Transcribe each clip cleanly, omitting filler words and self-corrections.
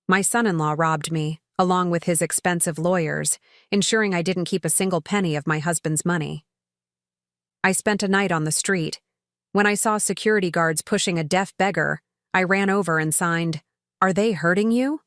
My son-in-law robbed me, along with his expensive lawyers, ensuring I didn't keep a single penny of my husband's money. I spent a night on the street. When I saw security guards pushing a deaf beggar, I ran over and signed, "Are they hurting you?"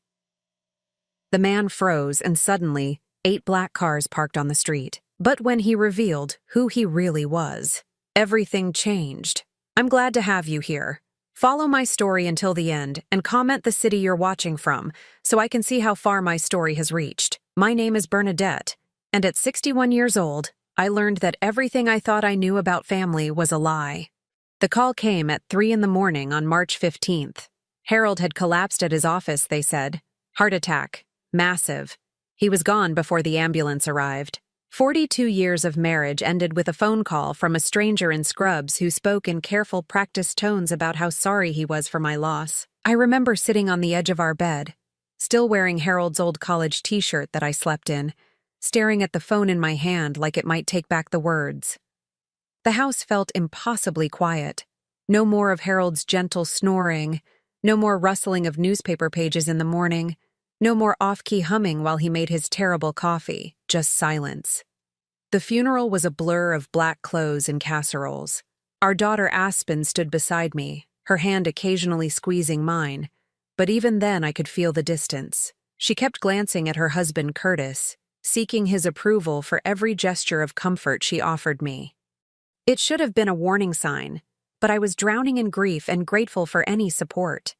The man froze, and suddenly, 8 black cars parked on the street. But when he revealed who he really was, everything changed. I'm glad to have you here. Follow my story until the end and comment the city you're watching from so I can see how far my story has reached. My name is Bernadette, and at 61 years old, I learned that everything I thought I knew about family was a lie. The call came at 3 in the morning on March 15th. Harold had collapsed at his office, they said. Heart attack. Massive. He was gone before the ambulance arrived. 42 years of marriage ended with a phone call from a stranger in scrubs who spoke in careful, practiced tones about how sorry he was for my loss. I remember sitting on the edge of our bed, still wearing Harold's old college t-shirt that I slept in, staring at the phone in my hand like it might take back the words. The house felt impossibly quiet. No more of Harold's gentle snoring, no more rustling of newspaper pages in the morning, no more off-key humming while he made his terrible coffee, just silence. The funeral was a blur of black clothes and casseroles. Our daughter Aspen stood beside me, her hand occasionally squeezing mine, but even then I could feel the distance. She kept glancing at her husband Curtis, seeking his approval for every gesture of comfort she offered me. It should have been a warning sign, but I was drowning in grief and grateful for any support.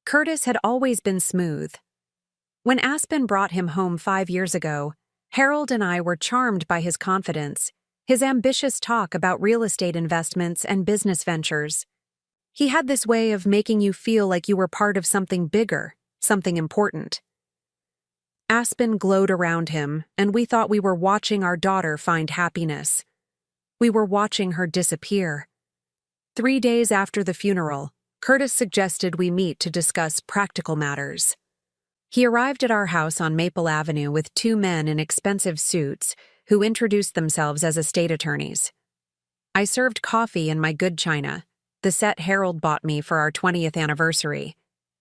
Curtis had always been smooth. When Aspen brought him home 5 years ago, Harold and I were charmed by his confidence, his ambitious talk about real estate investments and business ventures. He had this way of making you feel like you were part of something bigger, something important. Aspen glowed around him, and we thought we were watching our daughter find happiness. We were watching her disappear. 3 days after the funeral, Curtis suggested we meet to discuss practical matters. He arrived at our house on Maple Avenue with 2 men in expensive suits who introduced themselves as estate attorneys. I served coffee in my good china, the set Harold bought me for our 20th anniversary,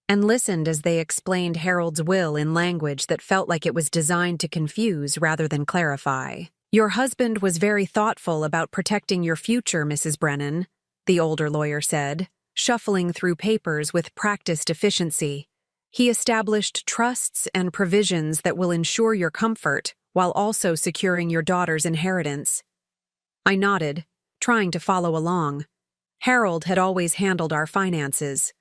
and listened as they explained Harold's will in language that felt like it was designed to confuse rather than clarify. "Your husband was very thoughtful about protecting your future, Mrs. Brennan," the older lawyer said, shuffling through papers with practiced efficiency. "He established trusts and provisions that will ensure your comfort while also securing your daughter's inheritance." I nodded, trying to follow along. Harold had always handled our finances.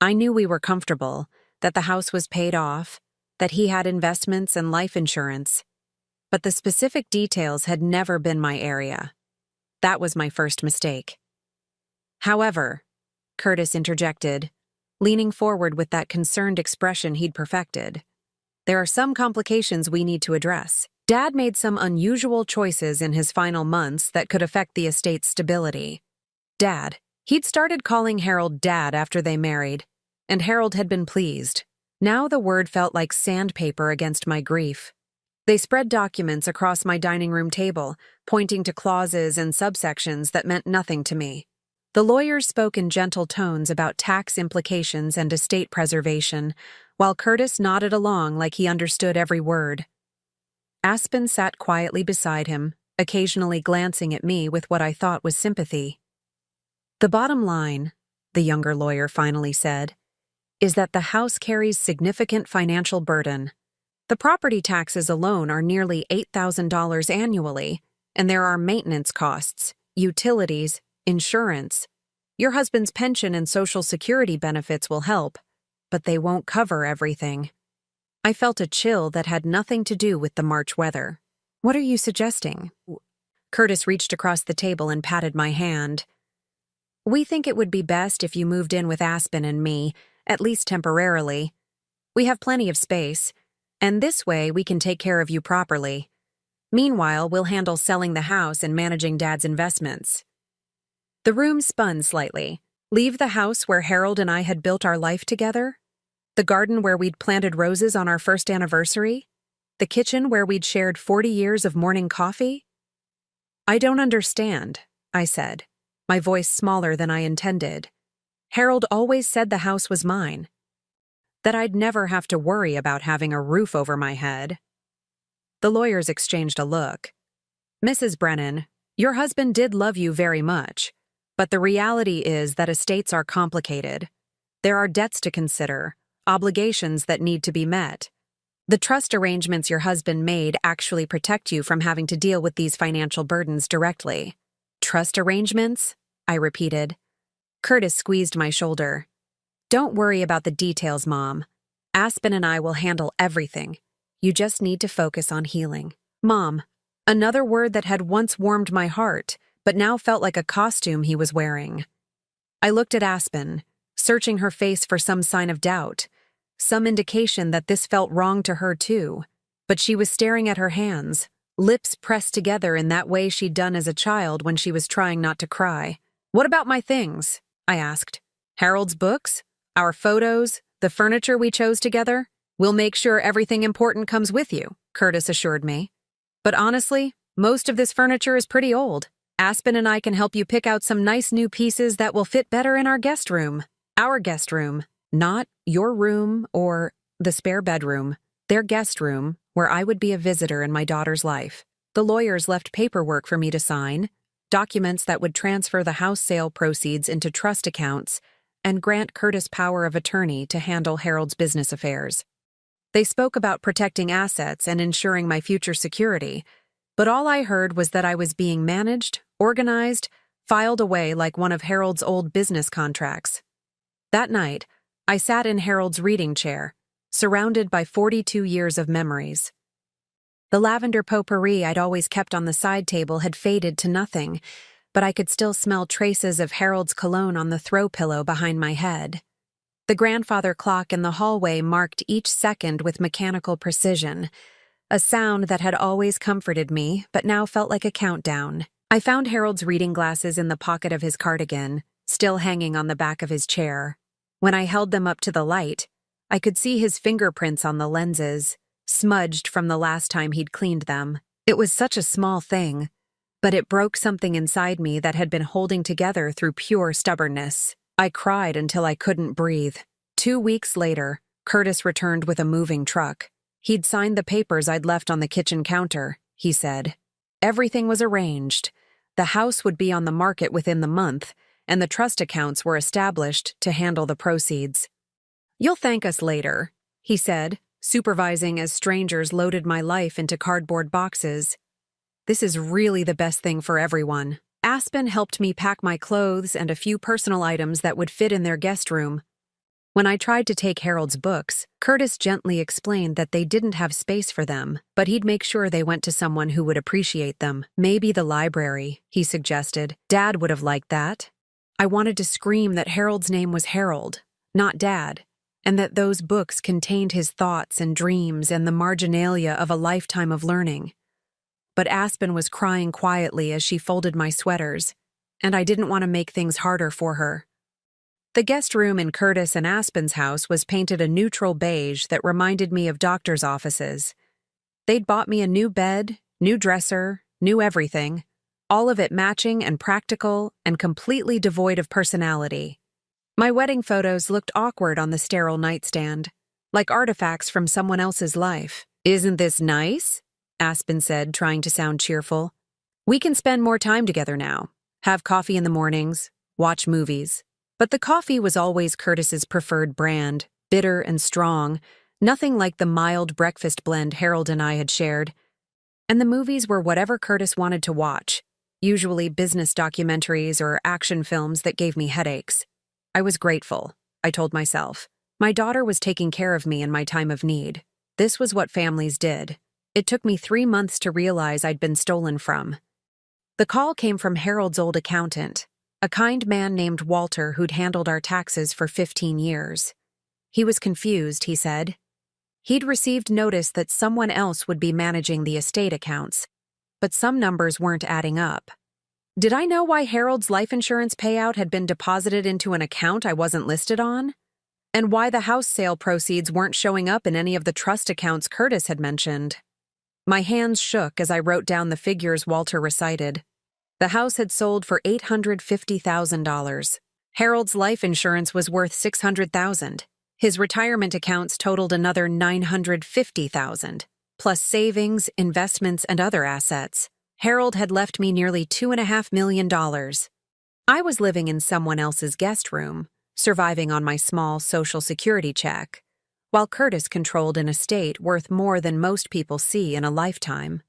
I knew we were comfortable, that the house was paid off, that he had investments and life insurance. But the specific details had never been my area. That was my first mistake. "However," Curtis interjected, leaning forward with that concerned expression he'd perfected, "there are some complications we need to address. Dad made some unusual choices in his final months that could affect the estate's stability." Dad. He'd started calling Harold Dad after they married, and Harold had been pleased. Now the word felt like sandpaper against my grief. They spread documents across my dining room table, pointing to clauses and subsections that meant nothing to me. The lawyers spoke in gentle tones about tax implications and estate preservation, while Curtis nodded along like he understood every word. Aspen sat quietly beside him, occasionally glancing at me with what I thought was sympathy. "The bottom line," the younger lawyer finally said, "is that the house carries significant financial burden. The property taxes alone are nearly $8,000 annually, and there are maintenance costs, utilities, insurance. Your husband's pension and Social Security benefits will help, but they won't cover everything." I felt a chill that had nothing to do with the March weather. "What are you suggesting?" Curtis reached across the table and patted my hand. "We think it would be best if you moved in with Aspen and me, at least temporarily. We have plenty of space, and this way we can take care of you properly. Meanwhile, we'll handle selling the house and managing Dad's investments." The room spun slightly. Leave the house where Harold and I had built our life together? The garden where we'd planted roses on our first anniversary? The kitchen where we'd shared 40 years of morning coffee? "I don't understand," I said, my voice smaller than I intended. "Harold always said the house was mine." that I'd never have to worry about having a roof over my head. The lawyers exchanged a look. "Mrs. Brennan, your husband did love you very much, but the reality is that estates are complicated. There are debts to consider, obligations that need to be met. The trust arrangements your husband made actually protect you from having to deal with these financial burdens directly." "Trust arrangements?" I repeated. Curtis squeezed my shoulder. "Don't worry about the details, Mom. Aspen and I will handle everything. You just need to focus on healing." Mom, another word that had once warmed my heart, but now felt like a costume he was wearing. I looked at Aspen, searching her face for some sign of doubt, some indication that this felt wrong to her too, but she was staring at her hands, lips pressed together in that way she'd done as a child when she was trying not to cry. "What about my things?" I asked. "Harold's books? Our photos? The furniture we chose together? We'll make sure everything important comes with you," Curtis assured me. "But honestly, most of this furniture is pretty old. Aspen and I can help you pick out some nice new pieces that will fit better in our guest room." Our guest room, not your room or the spare bedroom. Their guest room, where I would be a visitor in my daughter's life. The lawyers left paperwork for me to sign, documents that would transfer the house sale proceeds into trust accounts and grant Curtis power of attorney to handle Harold's business affairs. They spoke about protecting assets and ensuring my future security, but all I heard was that I was being managed, organized, filed away like one of Harold's old business contracts. That night, I sat in Harold's reading chair, surrounded by 42 years of memories. The lavender potpourri I'd always kept on the side table had faded to nothing, but I could still smell traces of Harold's cologne on the throw pillow behind my head. The grandfather clock in the hallway marked each second with mechanical precision, a sound that had always comforted me but now felt like a countdown. I found Harold's reading glasses in the pocket of his cardigan, still hanging on the back of his chair. When I held them up to the light, I could see his fingerprints on the lenses, smudged from the last time he'd cleaned them. It was such a small thing, but it broke something inside me that had been holding together through pure stubbornness. I cried until I couldn't breathe. 2 weeks later, Curtis returned with a moving truck. He'd signed the papers I'd left on the kitchen counter, he said. Everything was arranged. The house would be on the market within the month, and the trust accounts were established to handle the proceeds. "You'll thank us later," he said, supervising as strangers loaded my life into cardboard boxes. "This is really the best thing for everyone." Aspen helped me pack my clothes and a few personal items that would fit in their guest room. When I tried to take Harold's books, Curtis gently explained that they didn't have space for them, but he'd make sure they went to someone who would appreciate them. "Maybe the library," he suggested. "Dad would have liked that." I wanted to scream that Harold's name was Harold, not Dad, and that those books contained his thoughts and dreams and the marginalia of a lifetime of learning. But Aspen was crying quietly as she folded my sweaters, and I didn't want to make things harder for her. The guest room in Curtis and Aspen's house was painted a neutral beige that reminded me of doctors' offices. They'd bought me a new bed, new dresser, new everything, all of it matching and practical and completely devoid of personality. My wedding photos looked awkward on the sterile nightstand, like artifacts from someone else's life. "Isn't this nice?" Aspen said, trying to sound cheerful. "We can spend more time together now, have coffee in the mornings, watch movies." But the coffee was always Curtis's preferred brand, bitter and strong, nothing like the mild breakfast blend Harold and I had shared. And the movies were whatever Curtis wanted to watch, usually business documentaries or action films that gave me headaches. I was grateful, I told myself. My daughter was taking care of me in my time of need. This was what families did. It took me 3 months to realize I'd been stolen from. The call came from Harold's old accountant, a kind man named Walter who'd handled our taxes for 15 years. He was confused, he said. He'd received notice that someone else would be managing the estate accounts, but some numbers weren't adding up. Did I know why Harold's life insurance payout had been deposited into an account I wasn't listed on? And why the house sale proceeds weren't showing up in any of the trust accounts Curtis had mentioned? My hands shook as I wrote down the figures Walter recited. The house had sold for $850,000. Harold's life insurance was worth $600,000. His retirement accounts totaled another $950,000, plus savings, investments, and other assets. Harold had left me nearly $2.5 million. I was living in someone else's guest room, surviving on my small Social Security check, while Curtis controlled an estate worth more than most people see in a lifetime.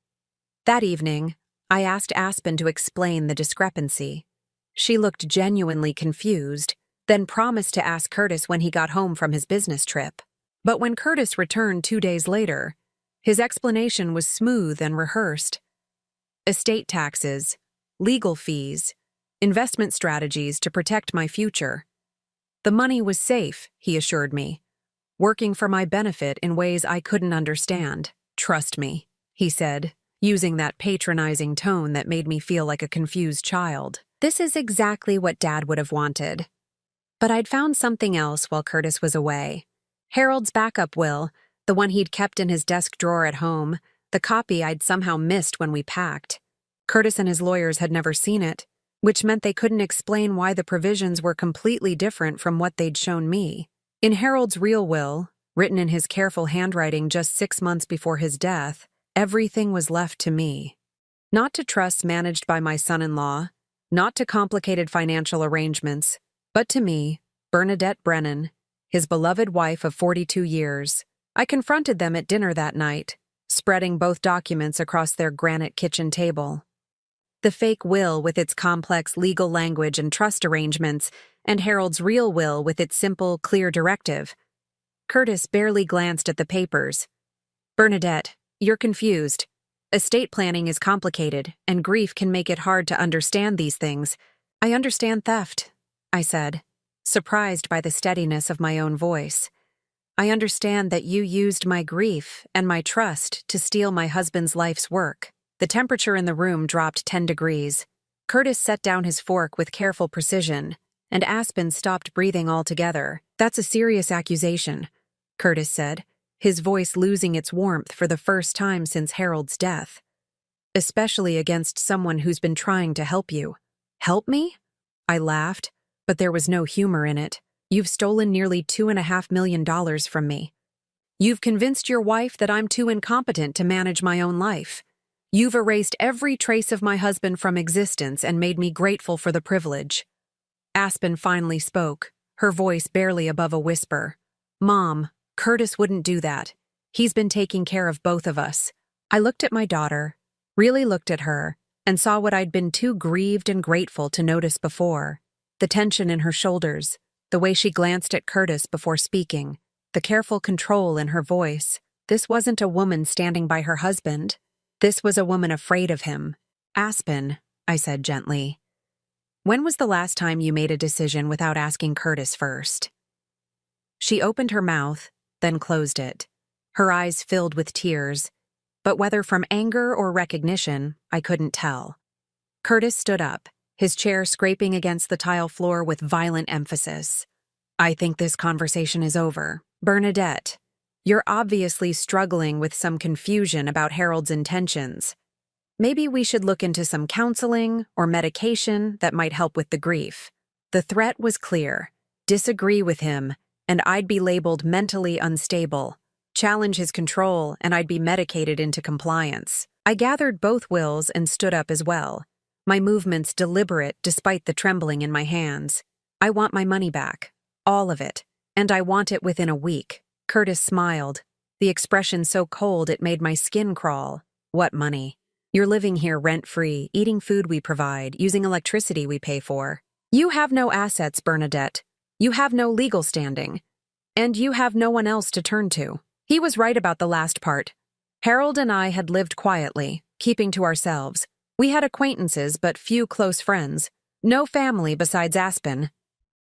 That evening, I asked Aspen to explain the discrepancy. She looked genuinely confused, then promised to ask Curtis when he got home from his business trip. But when Curtis returned 2 days later, his explanation was smooth and rehearsed. Estate taxes, legal fees, investment strategies to protect my future. The money was safe, he assured me, working for my benefit in ways I couldn't understand. Trust me, he said, using that patronizing tone that made me feel like a confused child. This is exactly what Dad would have wanted. But I'd found something else while Curtis was away. Harold's backup will, the one he'd kept in his desk drawer at home, the copy I'd somehow missed when we packed. Curtis and his lawyers had never seen it, which meant they couldn't explain why the provisions were completely different from what they'd shown me. In Harold's real will, written in his careful handwriting just 6 months before his death, everything was left to me. Not to trusts managed by my son-in-law, not to complicated financial arrangements, but to me, Bernadette Brennan, his beloved wife of 42 years. I confronted them at dinner that night, spreading both documents across their granite kitchen table. The fake will with its complex legal language and trust arrangements, and Harold's real will with its simple, clear directive. Curtis barely glanced at the papers. Bernadette, you're confused. Estate planning is complicated, and grief can make it hard to understand these things. I understand theft, I said, surprised by the steadiness of my own voice. I understand that you used my grief and my trust to steal my husband's life's work. The temperature in the room dropped 10 degrees. Curtis set down his fork with careful precision, and Aspen stopped breathing altogether. That's a serious accusation, Curtis said, his voice losing its warmth for the first time since Harold's death. Especially against someone who's been trying to help you. Help me? I laughed, but there was no humor in it. You've stolen nearly $2.5 million from me. You've convinced your wife that I'm too incompetent to manage my own life. You've erased every trace of my husband from existence and made me grateful for the privilege. Aspen finally spoke, her voice barely above a whisper. Mom, Curtis wouldn't do that. He's been taking care of both of us. I looked at my daughter, really looked at her, and saw what I'd been too grieved and grateful to notice before. The tension in her shoulders, the way she glanced at Curtis before speaking, the careful control in her voice. This wasn't a woman standing by her husband. This was a woman afraid of him. Aspen, I said gently, when was the last time you made a decision without asking Curtis first? She opened her mouth, then closed it. Her eyes filled with tears, but whether from anger or recognition, I couldn't tell. Curtis stood up, his chair scraping against the tile floor with violent emphasis. I think this conversation is over. Bernadette, you're obviously struggling with some confusion about Harold's intentions. Maybe we should look into some counseling or medication that might help with the grief. The threat was clear. Disagree with him, and I'd be labeled mentally unstable. Challenge his control, and I'd be medicated into compliance. I gathered both wills and stood up as well, my movements deliberate despite the trembling in my hands. I want my money back. All of it. And I want it within a week. Curtis smiled, the expression so cold it made my skin crawl. What money? You're living here rent-free, eating food we provide, using electricity we pay for. You have no assets, Bernadette. You have no legal standing. And you have no one else to turn to. He was right about the last part. Harold and I had lived quietly, keeping to ourselves. We had acquaintances but few close friends. No family besides Aspen.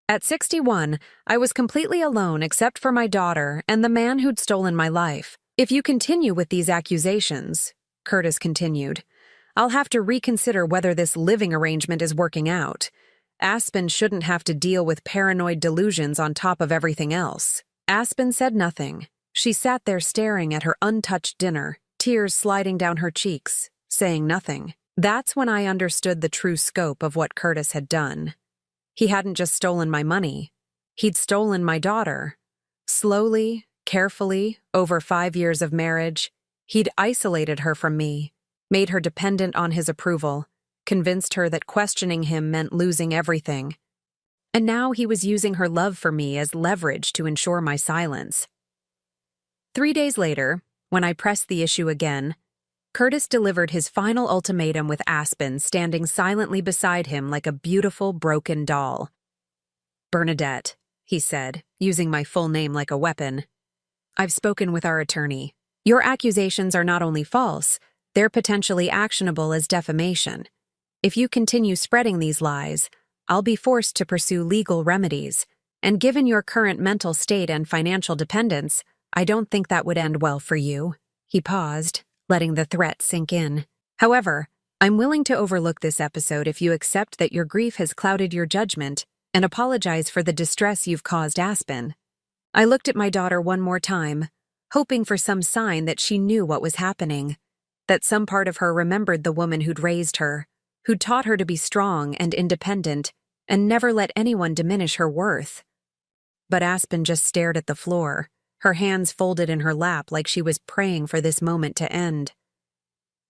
At 61, I was completely alone except for my daughter and the man who'd stolen my life. If you continue with these accusations, Curtis continued, I'll have to reconsider whether this living arrangement is working out. Aspen shouldn't have to deal with paranoid delusions on top of everything else. Aspen said nothing. She sat there staring at her untouched dinner, tears sliding down her cheeks, saying nothing. That's when I understood the true scope of what Curtis had done. He hadn't just stolen my money. He'd stolen my daughter. Slowly, carefully, over 5 years of marriage, he'd isolated her from me, made her dependent on his approval, convinced her that questioning him meant losing everything. And now he was using her love for me as leverage to ensure my silence. 3 days later, when I pressed the issue again, Curtis delivered his final ultimatum with Aspen standing silently beside him like a beautiful, broken doll. "Bernadette," he said, using my full name like a weapon, "I've spoken with our attorney. Your accusations are not only false, they're potentially actionable as defamation. If you continue spreading these lies, I'll be forced to pursue legal remedies, and given your current mental state and financial dependence, I don't think that would end well for you." He paused, letting the threat sink in. "However, I'm willing to overlook this episode if you accept that your grief has clouded your judgment and apologize for the distress you've caused Aspen." I looked at my daughter one more time, hoping for some sign that she knew what was happening, that some part of her remembered the woman who'd raised her, who'd taught her to be strong and independent, and never let anyone diminish her worth. But Aspen just stared at the floor, her hands folded in her lap like she was praying for this moment to end.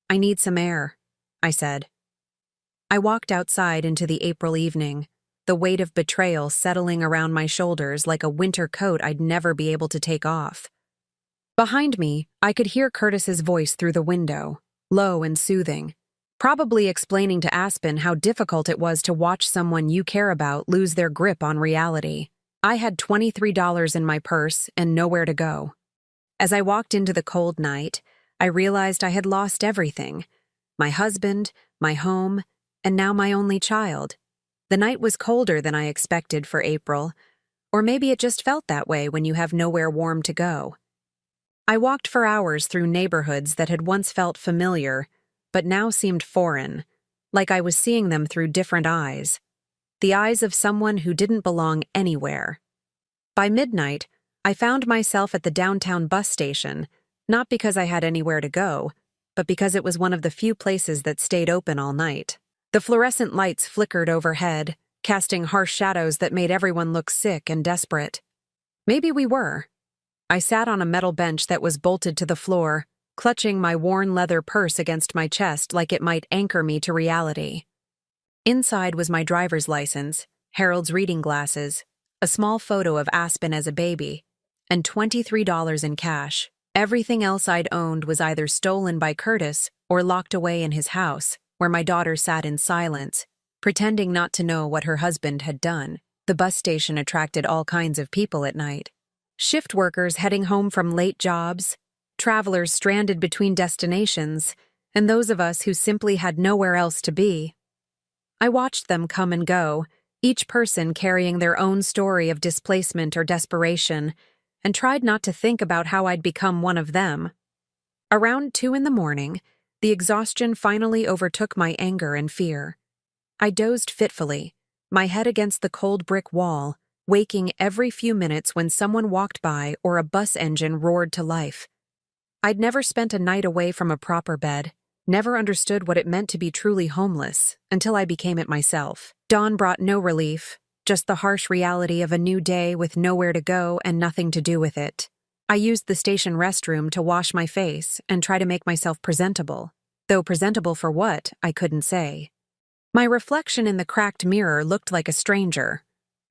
"I need some air," I said. I walked outside into the April evening, the weight of betrayal settling around my shoulders like a winter coat I'd never be able to take off. Behind me, I could hear Curtis's voice through the window, low and soothing, probably explaining to Aspen how difficult it was to watch someone you care about lose their grip on reality. I had $23 in my purse and nowhere to go. As I walked into the cold night, I realized I had lost everything: my husband, my home, and now my only child. The night was colder than I expected for April, or maybe it just felt that way when you have nowhere warm to go. I walked for hours through neighborhoods that had once felt familiar, but now seemed foreign, like I was seeing them through different eyes, the eyes of someone who didn't belong anywhere. By midnight, I found myself at the downtown bus station, not because I had anywhere to go, but because it was one of the few places that stayed open all night. The fluorescent lights flickered overhead, casting harsh shadows that made everyone look sick and desperate. Maybe we were. I sat on a metal bench that was bolted to the floor, clutching my worn leather purse against my chest like it might anchor me to reality. Inside was my driver's license, Harold's reading glasses, a small photo of Aspen as a baby, and $23 in cash. Everything else I'd owned was either stolen by Curtis or locked away in his house, where my daughter sat in silence, pretending not to know what her husband had done. The bus station attracted all kinds of people at night. Shift workers heading home from late jobs, travelers stranded between destinations, and those of us who simply had nowhere else to be. I watched them come and go, each person carrying their own story of displacement or desperation, and tried not to think about how I'd become one of them. Around 2 a.m, the exhaustion finally overtook my anger and fear. I dozed fitfully, my head against the cold brick wall, waking every few minutes when someone walked by or a bus engine roared to life. I'd never spent a night away from a proper bed, never understood what it meant to be truly homeless, until I became it myself. Dawn brought no relief, just the harsh reality of a new day with nowhere to go and nothing to do with it. I used the station restroom to wash my face and try to make myself presentable, though presentable for what, I couldn't say. My reflection in the cracked mirror looked like a stranger,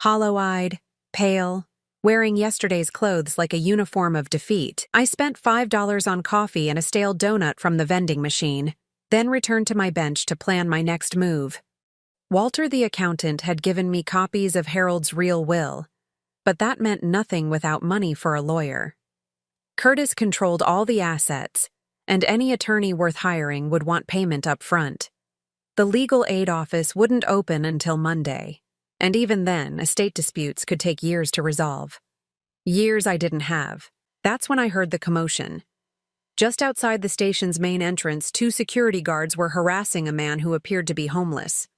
hollow-eyed, pale, wearing yesterday's clothes like a uniform of defeat. I spent $5 on coffee and a stale donut from the vending machine, then returned to my bench to plan my next move. Walter the accountant had given me copies of Harold's real will, but that meant nothing without money for a lawyer. Curtis controlled all the assets, and any attorney worth hiring would want payment up front. The legal aid office wouldn't open until Monday, and even then, estate disputes could take years to resolve. Years I didn't have. That's when I heard the commotion. Just outside the station's main entrance, 2 security guards were harassing a man who appeared to be homeless.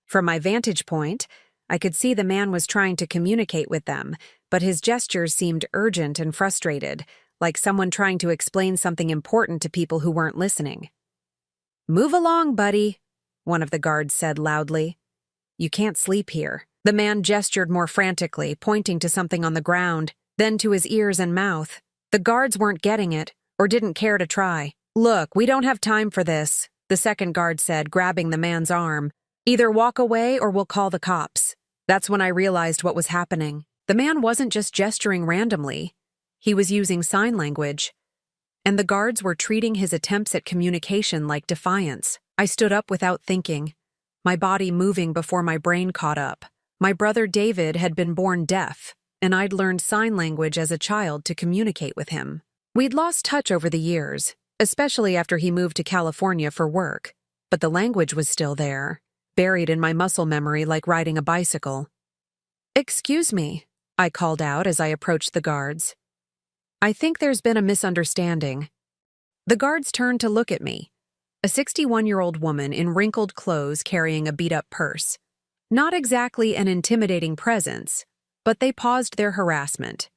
From my vantage point, I could see the man was trying to communicate with them, but his gestures seemed urgent and frustrated, like someone trying to explain something important to people who weren't listening. "Move along, buddy," one of the guards said loudly. "You can't sleep here." The man gestured more frantically, pointing to something on the ground. then to his ears and mouth. The guards weren't getting it, or didn't care to try. "Look, we don't have time for this," the second guard said, grabbing the man's arm. "Either walk away or we'll call the cops." That's when I realized what was happening. The man wasn't just gesturing randomly. He was using sign language. And the guards were treating his attempts at communication like defiance. I stood up without thinking, my body moving before my brain caught up. My brother David had been born deaf, and I'd learned sign language as a child to communicate with him. We'd lost touch over the years, especially after he moved to California for work, but the language was still there, buried in my muscle memory like riding a bicycle. "Excuse me," I called out as I approached the guards. "I think there's been a misunderstanding." The guards turned to look at me, a 61-year-old woman in wrinkled clothes carrying a beat-up purse. Not exactly an intimidating presence, but they paused their harassment.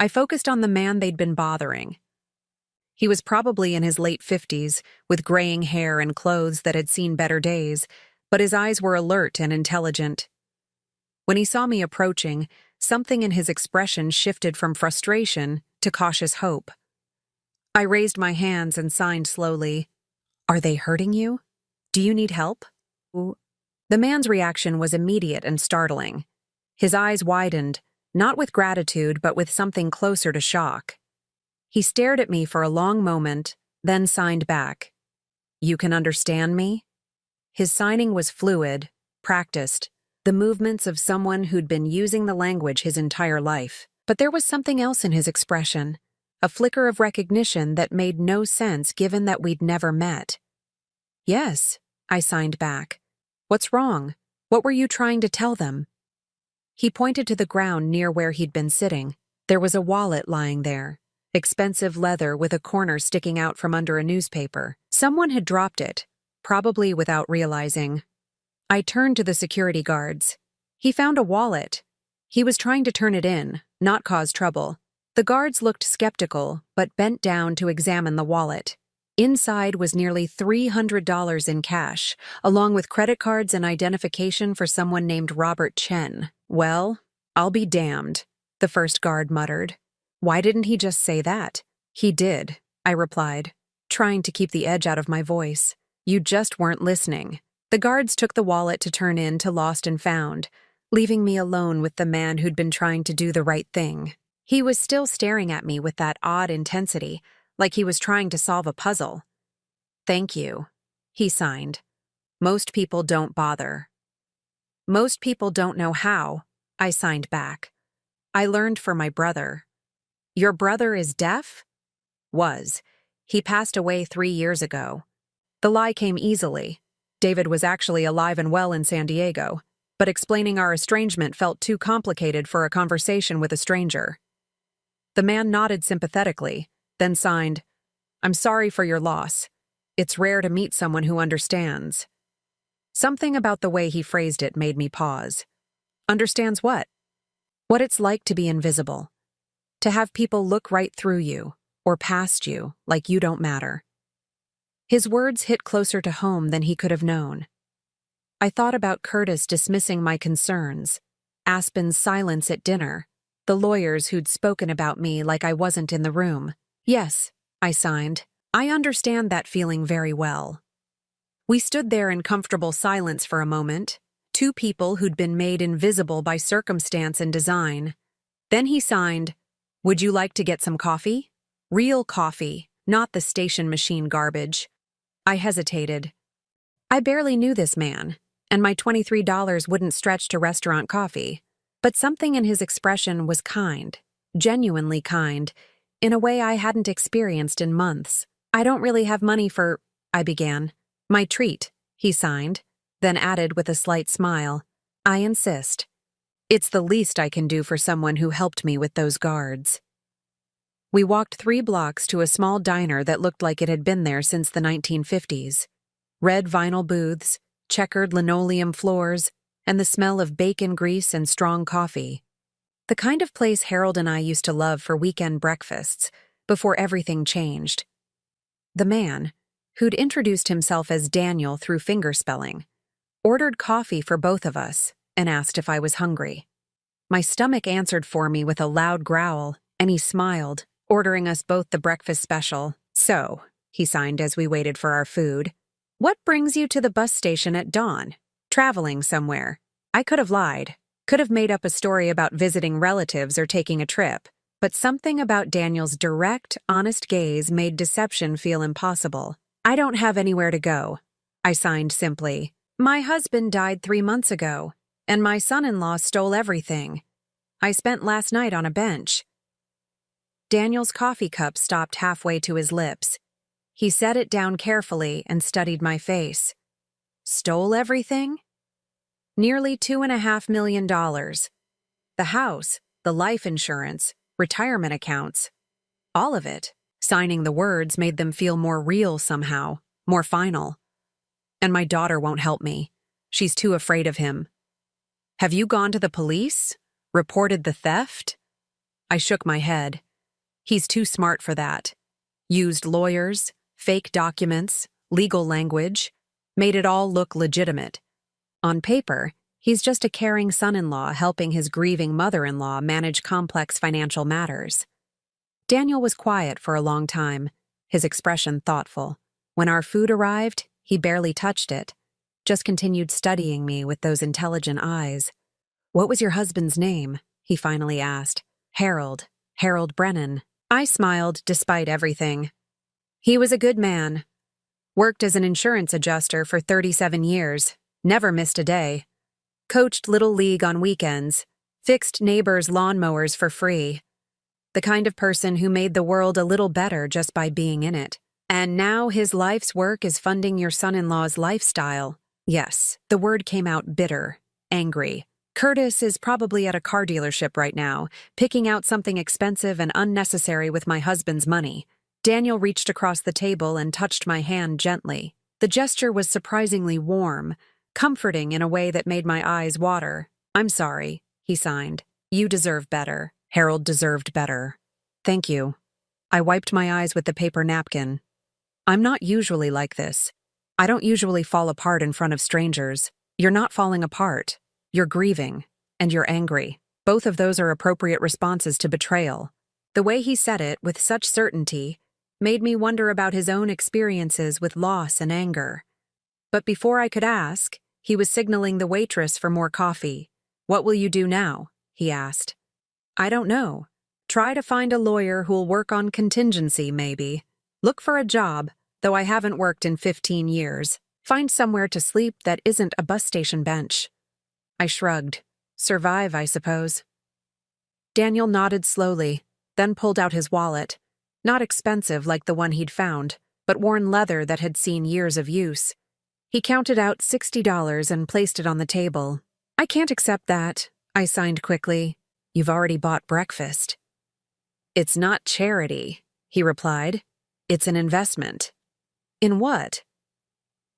I focused on the man they'd been bothering. He was probably in his late 50s, with graying hair and clothes that had seen better days, but his eyes were alert and intelligent. When he saw me approaching, something in his expression shifted from frustration to cautious hope. I raised my hands and signed slowly. "Are they hurting you? Do you need help?" The man's reaction was immediate and startling. His eyes widened, not with gratitude but with something closer to shock. He stared at me for a long moment, then signed back. "You can understand me?" His signing was fluid, practiced, the movements of someone who'd been using the language his entire life. But there was something else in his expression, a flicker of recognition that made no sense given that we'd never met. "Yes," I signed back. "What's wrong? What were you trying to tell them?" He pointed to the ground near where he'd been sitting. There was a wallet lying there, expensive leather with a corner sticking out from under a newspaper. Someone had dropped it, probably without realizing. I turned to the security guards. "He found a wallet. He was trying to turn it in, not cause trouble." The guards looked skeptical, but bent down to examine the wallet. Inside was nearly $300 in cash, along with credit cards and identification for someone named Robert Chen. "Well, I'll be damned," the first guard muttered. "Why didn't he just say that?" "He did," I replied, trying to keep the edge out of my voice. "You just weren't listening." The guards took the wallet to turn in to Lost and Found, leaving me alone with the man who'd been trying to do the right thing. He was still staring at me with that odd intensity, like he was trying to solve a puzzle. "Thank you," he signed. "Most people don't bother." "Most people don't know how," I signed back. "I learned from my brother." "Your brother is deaf?" "Was. He passed away 3 years ago." The lie came easily. David was actually alive and well in San Diego, but explaining our estrangement felt too complicated for a conversation with a stranger. The man nodded sympathetically, then signed, "I'm sorry for your loss. It's rare to meet someone who understands." Something about the way he phrased it made me pause. Understands what? What it's like to be invisible. To have people look right through you, or past you, like you don't matter. His words hit closer to home than he could have known. I thought about Curtis dismissing my concerns, Aspen's silence at dinner, the lawyers who'd spoken about me like I wasn't in the room. "Yes," I signed. "I understand that feeling very well." We stood there in comfortable silence for a moment, two people who'd been made invisible by circumstance and design. Then he signed, "Would you like to get some coffee?" Real coffee, not the station machine garbage. I hesitated. I barely knew this man, and my $23 wouldn't stretch to restaurant coffee. But something in his expression was kind, genuinely kind, in a way I hadn't experienced in months. "I don't really have money for," I began. "My treat," he signed, then added with a slight smile, "I insist. It's the least I can do for someone who helped me with those guards." We walked 3 blocks to a small diner that looked like it had been there since the 1950s. Red vinyl booths, checkered linoleum floors, and the smell of bacon grease and strong coffee. The kind of place Harold and I used to love for weekend breakfasts, before everything changed. The man, who'd introduced himself as Daniel through fingerspelling, ordered coffee for both of us and asked if I was hungry. My stomach answered for me with a loud growl, and he smiled, ordering us both the breakfast special. "So," he signed as we waited for our food, "what brings you to the bus station at dawn? Traveling somewhere?" I could have lied, could have made up a story about visiting relatives or taking a trip, but something about Daniel's direct, honest gaze made deception feel impossible. "I don't have anywhere to go," I signed simply. "My husband died 3 months ago, and my son-in-law stole everything. I spent last night on a bench." Daniel's coffee cup stopped halfway to his lips. He set it down carefully and studied my face. "Stole everything?" "Nearly $2.5 million. The house, the life insurance, retirement accounts. All of it." Signing the words made them feel more real somehow, more final. "And my daughter won't help me. She's too afraid of him." "Have you gone to the police? Reported the theft?" I shook my head. "He's too smart for that. Used lawyers, fake documents, legal language, made it all look legitimate. On paper, he's just a caring son-in-law helping his grieving mother-in-law manage complex financial matters." Daniel was quiet for a long time, his expression thoughtful. When our food arrived, he barely touched it, just continued studying me with those intelligent eyes. "What was your husband's name?" he finally asked. "Harold. Harold Brennan." I smiled despite everything. "He was a good man. Worked as an insurance adjuster for 37 years. Never missed a day. Coached Little League on weekends. Fixed neighbors' lawnmowers for free. The kind of person who made the world a little better just by being in it. And now his life's work is funding your son-in-law's lifestyle." Yes, the word came out bitter, angry. "Curtis is probably at a car dealership right now, picking out something expensive and unnecessary with my husband's money." Daniel reached across the table and touched my hand gently. The gesture was surprisingly warm, comforting in a way that made my eyes water. "I'm sorry," he signed. "You deserve better." Harold deserved better. "Thank you." I wiped my eyes with the paper napkin. "I'm not usually like this. I don't usually fall apart in front of strangers." "You're not falling apart. You're grieving. And you're angry. Both of those are appropriate responses to betrayal." The way he said it with such certainty made me wonder about his own experiences with loss and anger. But before I could ask, he was signaling the waitress for more coffee. "What will you do now?" he asked. "I don't know. Try to find a lawyer who'll work on contingency, maybe. Look for a job, though I haven't worked in 15 years. Find somewhere to sleep that isn't a bus station bench." I shrugged. "Survive, I suppose." Daniel nodded slowly, then pulled out his wallet. Not expensive like the one he'd found, but worn leather that had seen years of use. He counted out $60 and placed it on the table. "I can't accept that," I signed quickly. "You've already bought breakfast." "It's not charity," he replied. "It's an investment." "In what?"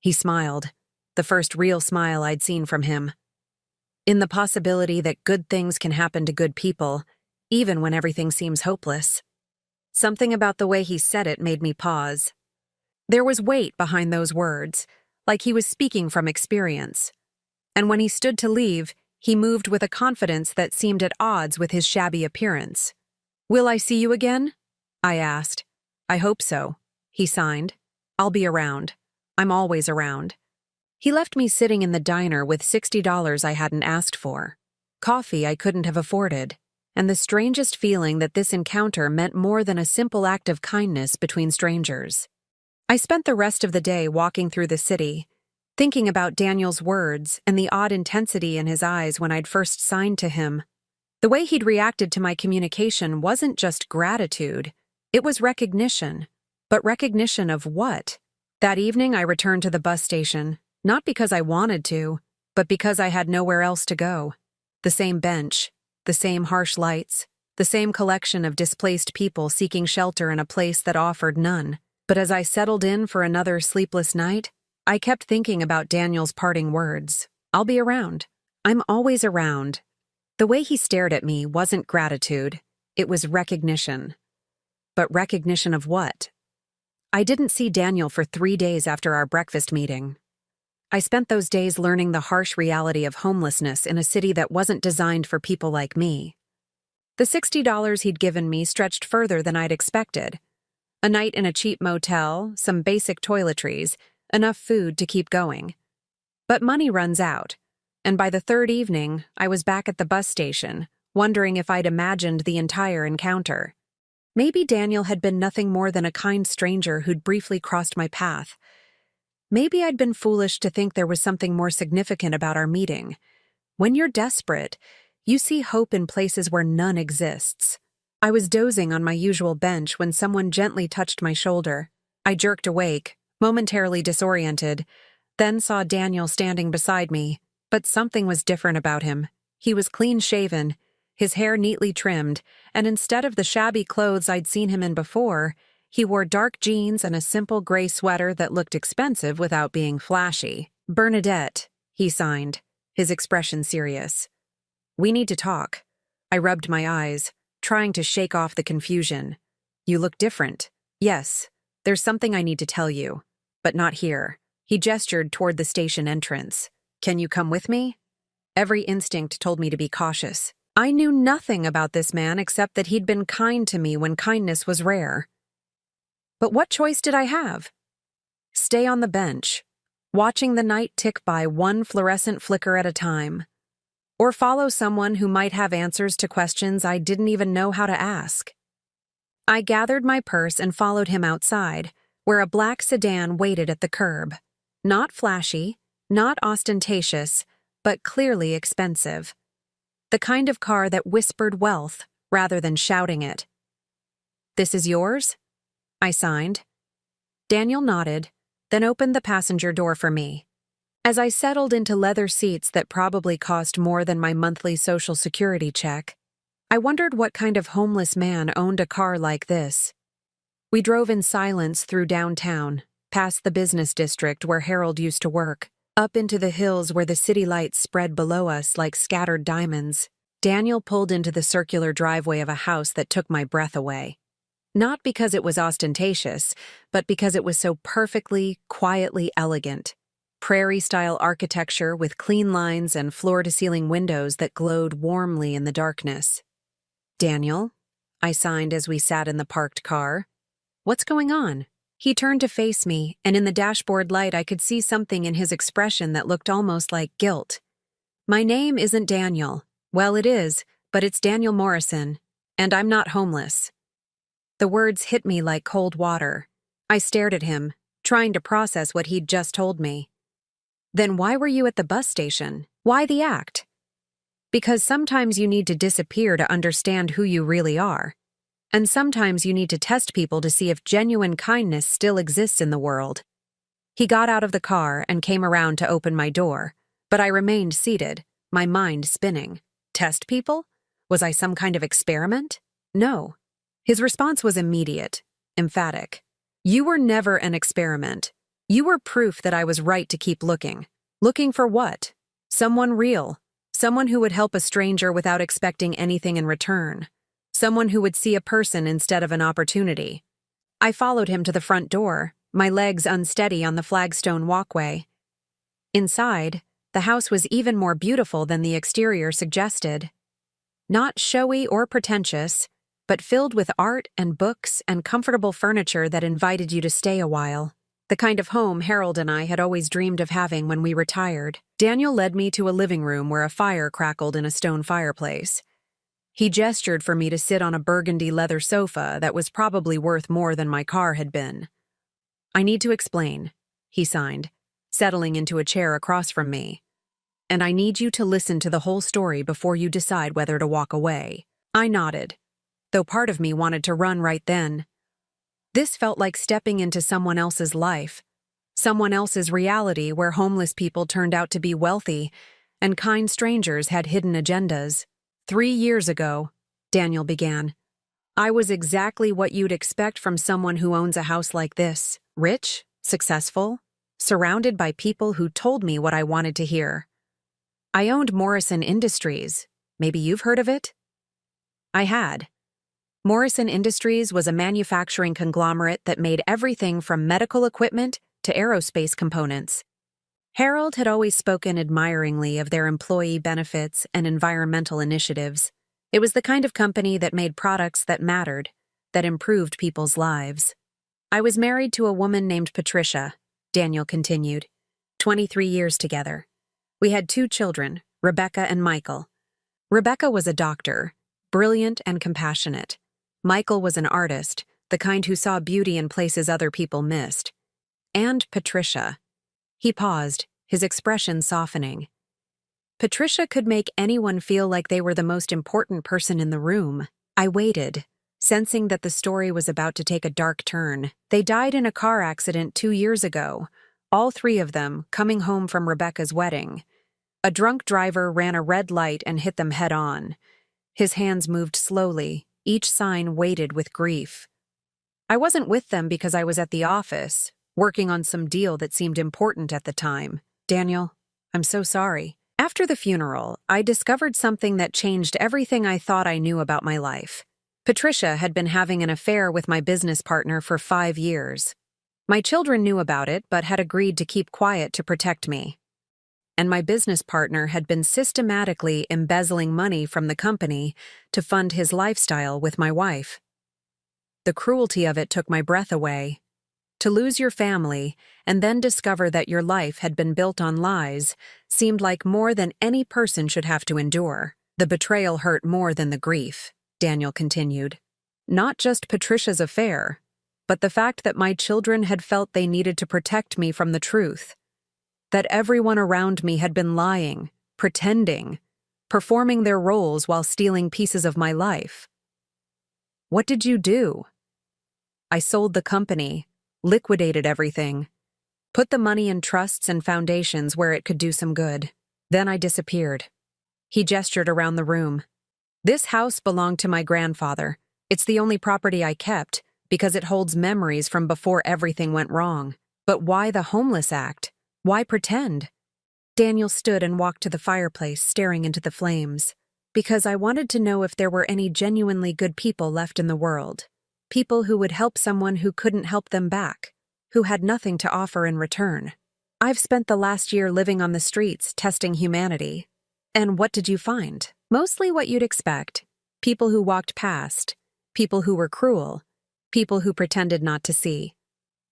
He smiled, the first real smile I'd seen from him. "In the possibility that good things can happen to good people, even when everything seems hopeless." Something about the way he said it made me pause. There was weight behind those words, like he was speaking from experience. And when he stood to leave, he moved with a confidence that seemed at odds with his shabby appearance. "Will I see you again?" I asked. "I hope so," he signed. "I'll be around. I'm always around." He left me sitting in the diner with $60 I hadn't asked for. Coffee I couldn't have afforded, and the strangest feeling that this encounter meant more than a simple act of kindness between strangers. I spent the rest of the day walking through the city, thinking about Daniel's words and the odd intensity in his eyes when I'd first signed to him. The way he'd reacted to my communication wasn't just gratitude, it was recognition. But recognition of what? That evening I returned to the bus station, not because I wanted to, but because I had nowhere else to go. The same bench, the same harsh lights, the same collection of displaced people seeking shelter in a place that offered none. But as I settled in for another sleepless night, I kept thinking about Daniel's parting words. "I'll be around. I'm always around." The way he stared at me wasn't gratitude, it was recognition. But recognition of what? I didn't see Daniel for 3 days after our breakfast meeting. I spent those days learning the harsh reality of homelessness in a city that wasn't designed for people like me. The $60 he'd given me stretched further than I'd expected. A night in a cheap motel, some basic toiletries, enough food to keep going. But money runs out, and by the third evening, I was back at the bus station, wondering if I'd imagined the entire encounter. Maybe Daniel had been nothing more than a kind stranger who'd briefly crossed my path. Maybe I'd been foolish to think there was something more significant about our meeting. When you're desperate, you see hope in places where none exists. I was dozing on my usual bench when someone gently touched my shoulder. I jerked awake, momentarily disoriented, then saw Daniel standing beside me, but something was different about him. He was clean-shaven, his hair neatly trimmed, and instead of the shabby clothes I'd seen him in before, he wore dark jeans and a simple gray sweater that looked expensive without being flashy. "Bernadette," he signed, his expression serious. "We need to talk." I rubbed my eyes, trying to shake off the confusion. "You look different." "Yes, there's something I need to tell you, but not here." He gestured toward the station entrance. "Can you come with me?" Every instinct told me to be cautious. I knew nothing about this man except that he'd been kind to me when kindness was rare. But what choice did I have? Stay on the bench, watching the night tick by one fluorescent flicker at a time, or follow someone who might have answers to questions I didn't even know how to ask. I gathered my purse and followed him outside, where a black sedan waited at the curb. Not flashy, not ostentatious, but clearly expensive. The kind of car that whispered wealth rather than shouting it. "This is yours?" I signed. Daniel nodded, then opened the passenger door for me. As I settled into leather seats that probably cost more than my monthly Social Security check, I wondered what kind of homeless man owned a car like this. We drove in silence through downtown, past the business district where Harold used to work, up into the hills where the city lights spread below us like scattered diamonds. Daniel pulled into the circular driveway of a house that took my breath away. Not because it was ostentatious, but because it was so perfectly, quietly elegant. Prairie-style architecture with clean lines and floor-to-ceiling windows that glowed warmly in the darkness. "Daniel," I signed as we sat in the parked car. "What's going on?" He turned to face me, and in the dashboard light I could see something in his expression that looked almost like guilt. "My name isn't Daniel. Well, it is, but it's Daniel Morrison, and I'm not homeless." The words hit me like cold water. I stared at him, trying to process what he'd just told me. "Then why were you at the bus station? Why the act?" "Because sometimes you need to disappear to understand who you really are. And sometimes you need to test people to see if genuine kindness still exists in the world." He got out of the car and came around to open my door, but I remained seated, my mind spinning. Test people? Was I some kind of experiment? No. His response was immediate, emphatic. "You were never an experiment. You were proof that I was right to keep looking." "Looking for what?" "Someone real. Someone who would help a stranger without expecting anything in return. Someone who would see a person instead of an opportunity." I followed him to the front door, my legs unsteady on the flagstone walkway. Inside, the house was even more beautiful than the exterior suggested. Not showy or pretentious, but filled with art and books and comfortable furniture that invited you to stay a while. The kind of home Harold and I had always dreamed of having when we retired. Daniel led me to a living room where a fire crackled in a stone fireplace. He gestured for me to sit on a burgundy leather sofa that was probably worth more than my car had been. "I need to explain," he signed, settling into a chair across from me. "And I need you to listen to the whole story before you decide whether to walk away." I nodded, though part of me wanted to run right then. This felt like stepping into someone else's life, someone else's reality where homeless people turned out to be wealthy and kind strangers had hidden agendas. 3 years ago, Daniel began, I was exactly what you'd expect from someone who owns a house like this. Rich, successful, surrounded by people who told me what I wanted to hear. I owned Morrison Industries. Maybe you've heard of it? I had. Morrison Industries was a manufacturing conglomerate that made everything from medical equipment to aerospace components. Harold had always spoken admiringly of their employee benefits and environmental initiatives. It was the kind of company that made products that mattered, that improved people's lives. I was married to a woman named Patricia, Daniel continued. 23 years together. We had 2 children, Rebecca and Michael. Rebecca was a doctor, brilliant and compassionate. Michael was an artist, the kind who saw beauty in places other people missed. And Patricia. He paused, his expression softening. Patricia could make anyone feel like they were the most important person in the room. I waited, sensing that the story was about to take a dark turn. They died in a car accident 2 years ago, all 3 of them coming home from Rebecca's wedding. A drunk driver ran a red light and hit them head-on. His hands moved slowly, each sign weighted with grief. I wasn't with them because I was at the office, working on some deal that seemed important at the time. Daniel, I'm so sorry. After the funeral, I discovered something that changed everything I thought I knew about my life. Patricia had been having an affair with my business partner for 5 years. My children knew about it but had agreed to keep quiet to protect me. And my business partner had been systematically embezzling money from the company to fund his lifestyle with my wife. The cruelty of it took my breath away. To lose your family and then discover that your life had been built on lies seemed like more than any person should have to endure. The betrayal hurt more than the grief, Daniel continued. Not just Patricia's affair, but the fact that my children had felt they needed to protect me from the truth. That everyone around me had been lying, pretending, performing their roles while stealing pieces of my life. What did you do? I sold the company, liquidated everything, put the money in trusts and foundations where it could do some good. Then I disappeared. He gestured around the room. This house belonged to my grandfather. It's the only property I kept, because it holds memories from before everything went wrong. But why the Homeless Act? Why pretend? Daniel stood and walked to the fireplace, staring into the flames. Because I wanted to know if there were any genuinely good people left in the world. People who would help someone who couldn't help them back, who had nothing to offer in return. I've spent the last year living on the streets, testing humanity. And what did you find? Mostly what you'd expect. People who walked past. People who were cruel. People who pretended not to see.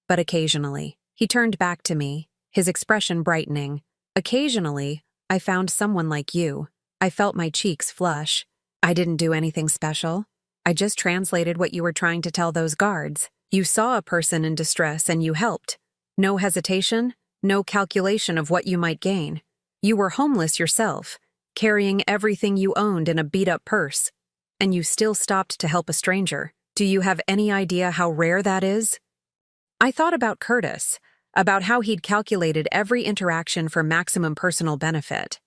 But occasionally, he turned back to me, his expression brightening. Occasionally, I found someone like you. I felt my cheeks flush. I didn't do anything special. I just translated what you were trying to tell those guards. You saw a person in distress and you helped. No hesitation, no calculation of what you might gain. You were homeless yourself, carrying everything you owned in a beat-up purse. And you still stopped to help a stranger. Do you have any idea how rare that is? I thought about Curtis, about how he'd calculated every interaction for maximum personal benefit.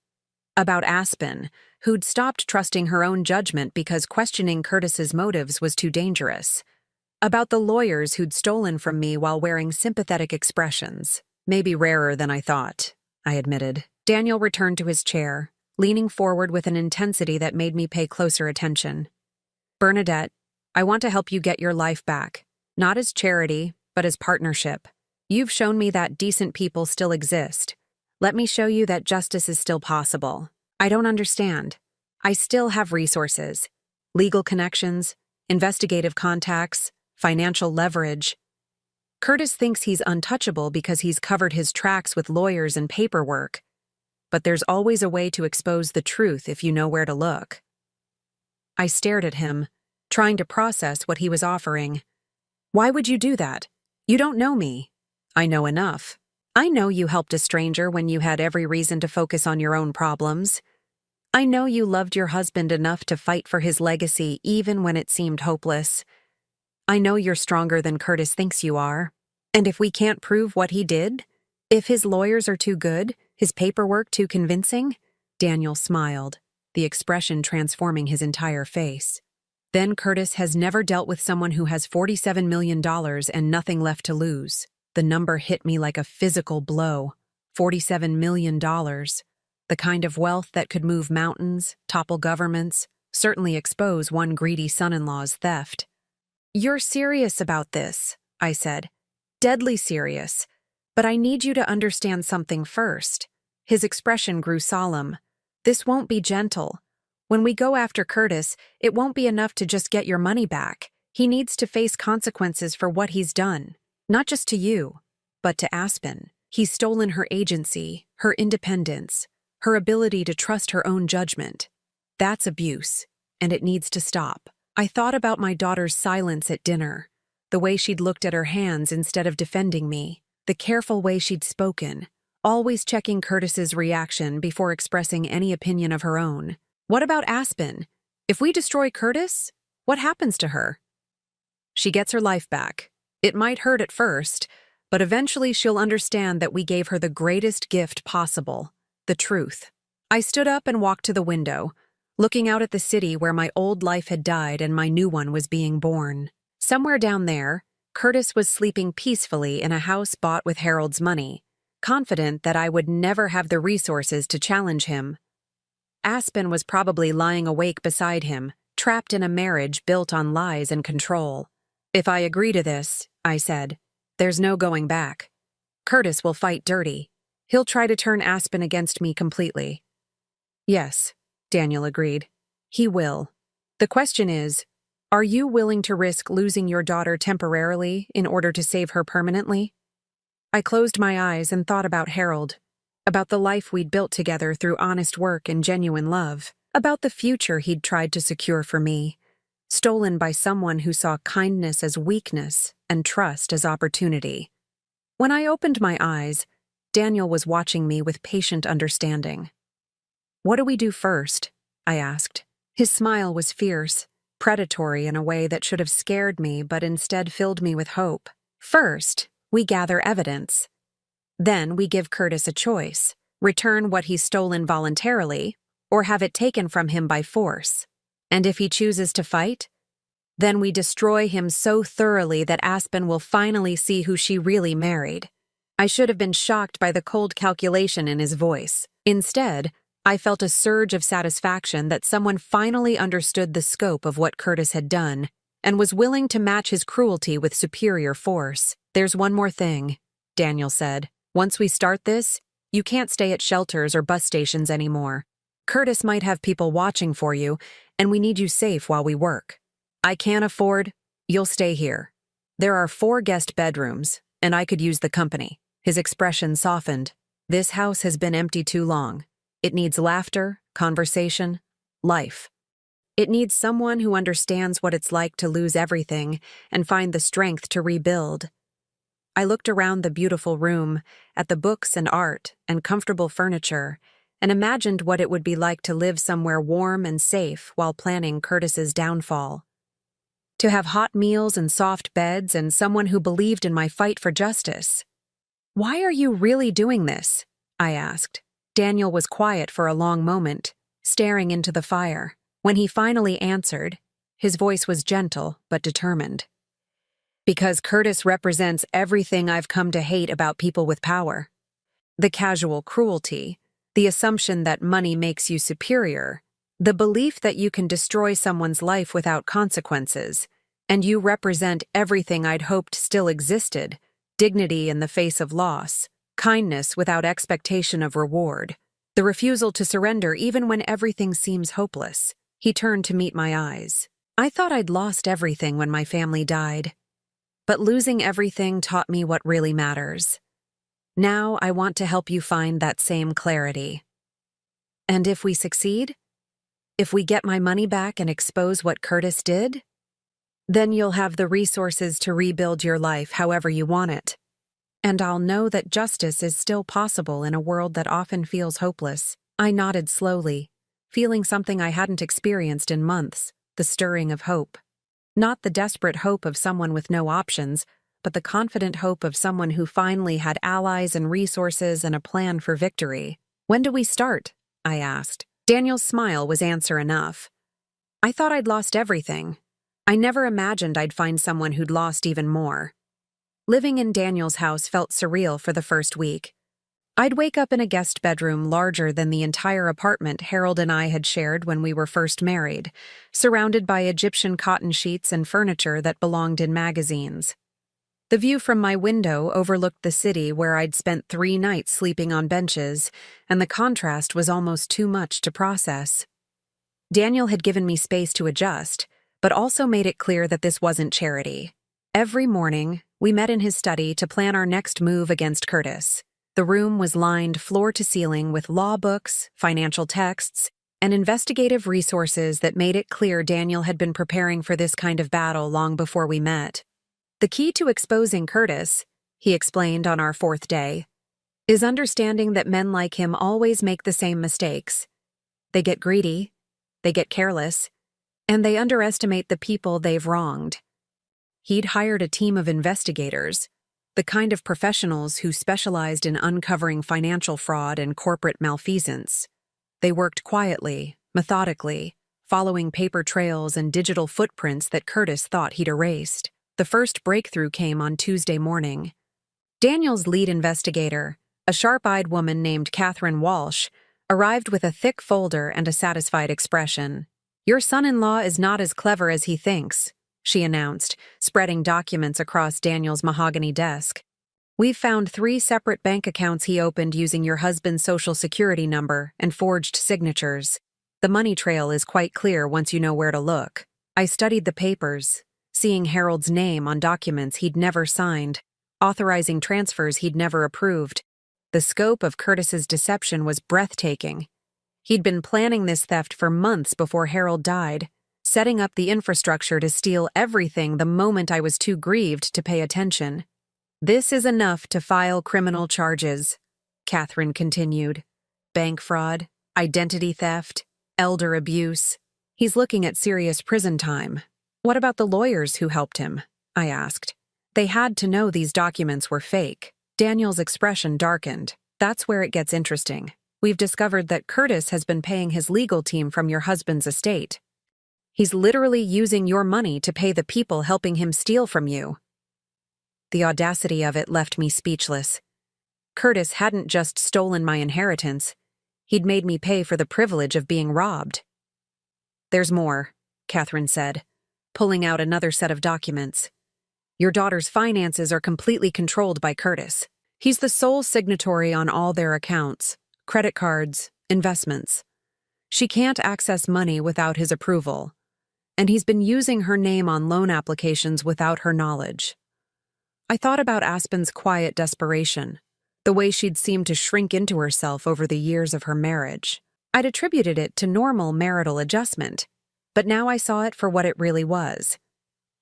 About Aspen, who'd stopped trusting her own judgment because questioning Curtis's motives was too dangerous. About the lawyers who'd stolen from me while wearing sympathetic expressions. Maybe rarer than I thought, I admitted. Daniel returned to his chair, leaning forward with an intensity that made me pay closer attention. Bernadette, I want to help you get your life back, not as charity, but as partnership. You've shown me that decent people still exist. Let me show you that justice is still possible. I don't understand. I still have resources, legal connections, investigative contacts, financial leverage. Curtis thinks he's untouchable because he's covered his tracks with lawyers and paperwork. But there's always a way to expose the truth if you know where to look. I stared at him, trying to process what he was offering. Why would you do that? You don't know me. I know enough. I know you helped a stranger when you had every reason to focus on your own problems. I know you loved your husband enough to fight for his legacy even when it seemed hopeless. I know you're stronger than Curtis thinks you are. And if we can't prove what he did, if his lawyers are too good, his paperwork too convincing, Daniel smiled, the expression transforming his entire face. Then Curtis has never dealt with someone who has $47 million and nothing left to lose. The number hit me like a physical blow. $47 million. The kind of wealth that could move mountains, topple governments, certainly expose one greedy son-in-law's theft. You're serious about this, I said. Deadly serious. But I need you to understand something first. His expression grew solemn. This won't be gentle. When we go after Curtis, it won't be enough to just get your money back. He needs to face consequences for what he's done. Not just to you, but to Aspen. He's stolen her agency, her independence, her ability to trust her own judgment. That's abuse, and it needs to stop. I thought about my daughter's silence at dinner, the way she'd looked at her hands instead of defending me, the careful way she'd spoken, always checking Curtis's reaction before expressing any opinion of her own. What about Aspen? If we destroy Curtis, what happens to her? She gets her life back. It might hurt at first, but eventually she'll understand that we gave her the greatest gift possible, the truth. I stood up and walked to the window, looking out at the city where my old life had died and my new one was being born. Somewhere down there, Curtis was sleeping peacefully in a house bought with Harold's money, confident that I would never have the resources to challenge him. Aspen was probably lying awake beside him, trapped in a marriage built on lies and control. If I agree to this, I said, there's no going back. Curtis will fight dirty. He'll try to turn Aspen against me completely. Yes, Daniel agreed. He will. The question is, are you willing to risk losing your daughter temporarily in order to save her permanently? I closed my eyes and thought about Harold, about the life we'd built together through honest work and genuine love, about the future he'd tried to secure for me, stolen by someone who saw kindness as weakness and trust as opportunity. When I opened my eyes, Daniel was watching me with patient understanding. What do we do first? I asked. His smile was fierce, predatory in a way that should have scared me but instead filled me with hope. First, we gather evidence. Then we give Curtis a choice: return what he's stolen voluntarily, or have it taken from him by force. And if he chooses to fight, then we destroy him so thoroughly that Aspen will finally see who she really married. I should have been shocked by the cold calculation in his voice. Instead, I felt a surge of satisfaction that someone finally understood the scope of what Curtis had done and was willing to match his cruelty with superior force. There's one more thing, Daniel said. Once we start this, you can't stay at shelters or bus stations anymore. Curtis might have people watching for you, and we need you safe while we work. I can't afford, you'll stay here. There are 4 guest bedrooms, and I could use the company. His expression softened. This house has been empty too long. It needs laughter, conversation, life. It needs someone who understands what it's like to lose everything and find the strength to rebuild. I looked around the beautiful room, at the books and art and comfortable furniture, and imagined what it would be like to live somewhere warm and safe while planning Curtis's downfall. To have hot meals and soft beds and someone who believed in my fight for justice. Why are you really doing this? I asked. Daniel was quiet for a long moment, staring into the fire. When he finally answered, his voice was gentle but determined. Because Curtis represents everything I've come to hate about people with power. The casual cruelty, the assumption that money makes you superior, the belief that you can destroy someone's life without consequences, and you represent everything I'd hoped still existed: dignity in the face of loss, kindness without expectation of reward, the refusal to surrender even when everything seems hopeless. He turned to meet my eyes. I thought I'd lost everything when my family died, but losing everything taught me what really matters. Now I want to help you find that same clarity. And if we succeed, if we get my money back and expose what Curtis did, then you'll have the resources to rebuild your life however you want it. And I'll know that justice is still possible in a world that often feels hopeless. I nodded slowly, feeling something I hadn't experienced in months, the stirring of hope. Not the desperate hope of someone with no options, but the confident hope of someone who finally had allies and resources and a plan for victory. When do we start? I asked. Daniel's smile was answer enough. I thought I'd lost everything. I never imagined I'd find someone who'd lost even more. Living in Daniel's house felt surreal for the first week. I'd wake up in a guest bedroom larger than the entire apartment Harold and I had shared when we were first married, surrounded by Egyptian cotton sheets and furniture that belonged in magazines. The view from my window overlooked the city where I'd spent 3 nights sleeping on benches, and the contrast was almost too much to process. Daniel had given me space to adjust, but also made it clear that this wasn't charity. Every morning, we met in his study to plan our next move against Curtis. The room was lined floor to ceiling with law books, financial texts, and investigative resources that made it clear Daniel had been preparing for this kind of battle long before we met. The key to exposing Curtis, he explained on our 4th day, is understanding that men like him always make the same mistakes. They get greedy, they get careless, and they underestimate the people they've wronged. He'd hired a team of investigators, the kind of professionals who specialized in uncovering financial fraud and corporate malfeasance. They worked quietly, methodically, following paper trails and digital footprints that Curtis thought he'd erased. The first breakthrough came on Tuesday morning. Daniel's lead investigator, a sharp-eyed woman named Catherine Walsh, arrived with a thick folder and a satisfied expression. "Your son-in-law is not as clever as he thinks," she announced, spreading documents across Daniel's mahogany desk. "We've found 3 separate bank accounts he opened using your husband's social security number and forged signatures. The money trail is quite clear once you know where to look. I studied the papers, seeing Harold's name on documents he'd never signed, authorizing transfers he'd never approved. The scope of Curtis's deception was breathtaking. He'd been planning this theft for months before Harold died, setting up the infrastructure to steal everything the moment I was too grieved to pay attention. This is enough to file criminal charges," Catherine continued. "Bank fraud, identity theft, elder abuse. He's looking at serious prison time." "What about the lawyers who helped him?" I asked. "They had to know these documents were fake." Daniel's expression darkened. "That's where it gets interesting. We've discovered that Curtis has been paying his legal team from your husband's estate. He's literally using your money to pay the people helping him steal from you." The audacity of it left me speechless. Curtis hadn't just stolen my inheritance, he'd made me pay for the privilege of being robbed. "There's more," Catherine said, pulling out another set of documents. "Your daughter's finances are completely controlled by Curtis. He's the sole signatory on all their accounts, credit cards, investments. She can't access money without his approval, and he's been using her name on loan applications without her knowledge." I thought about Aspen's quiet desperation, the way she'd seemed to shrink into herself over the years of her marriage. I'd attributed it to normal marital adjustment, but now I saw it for what it really was: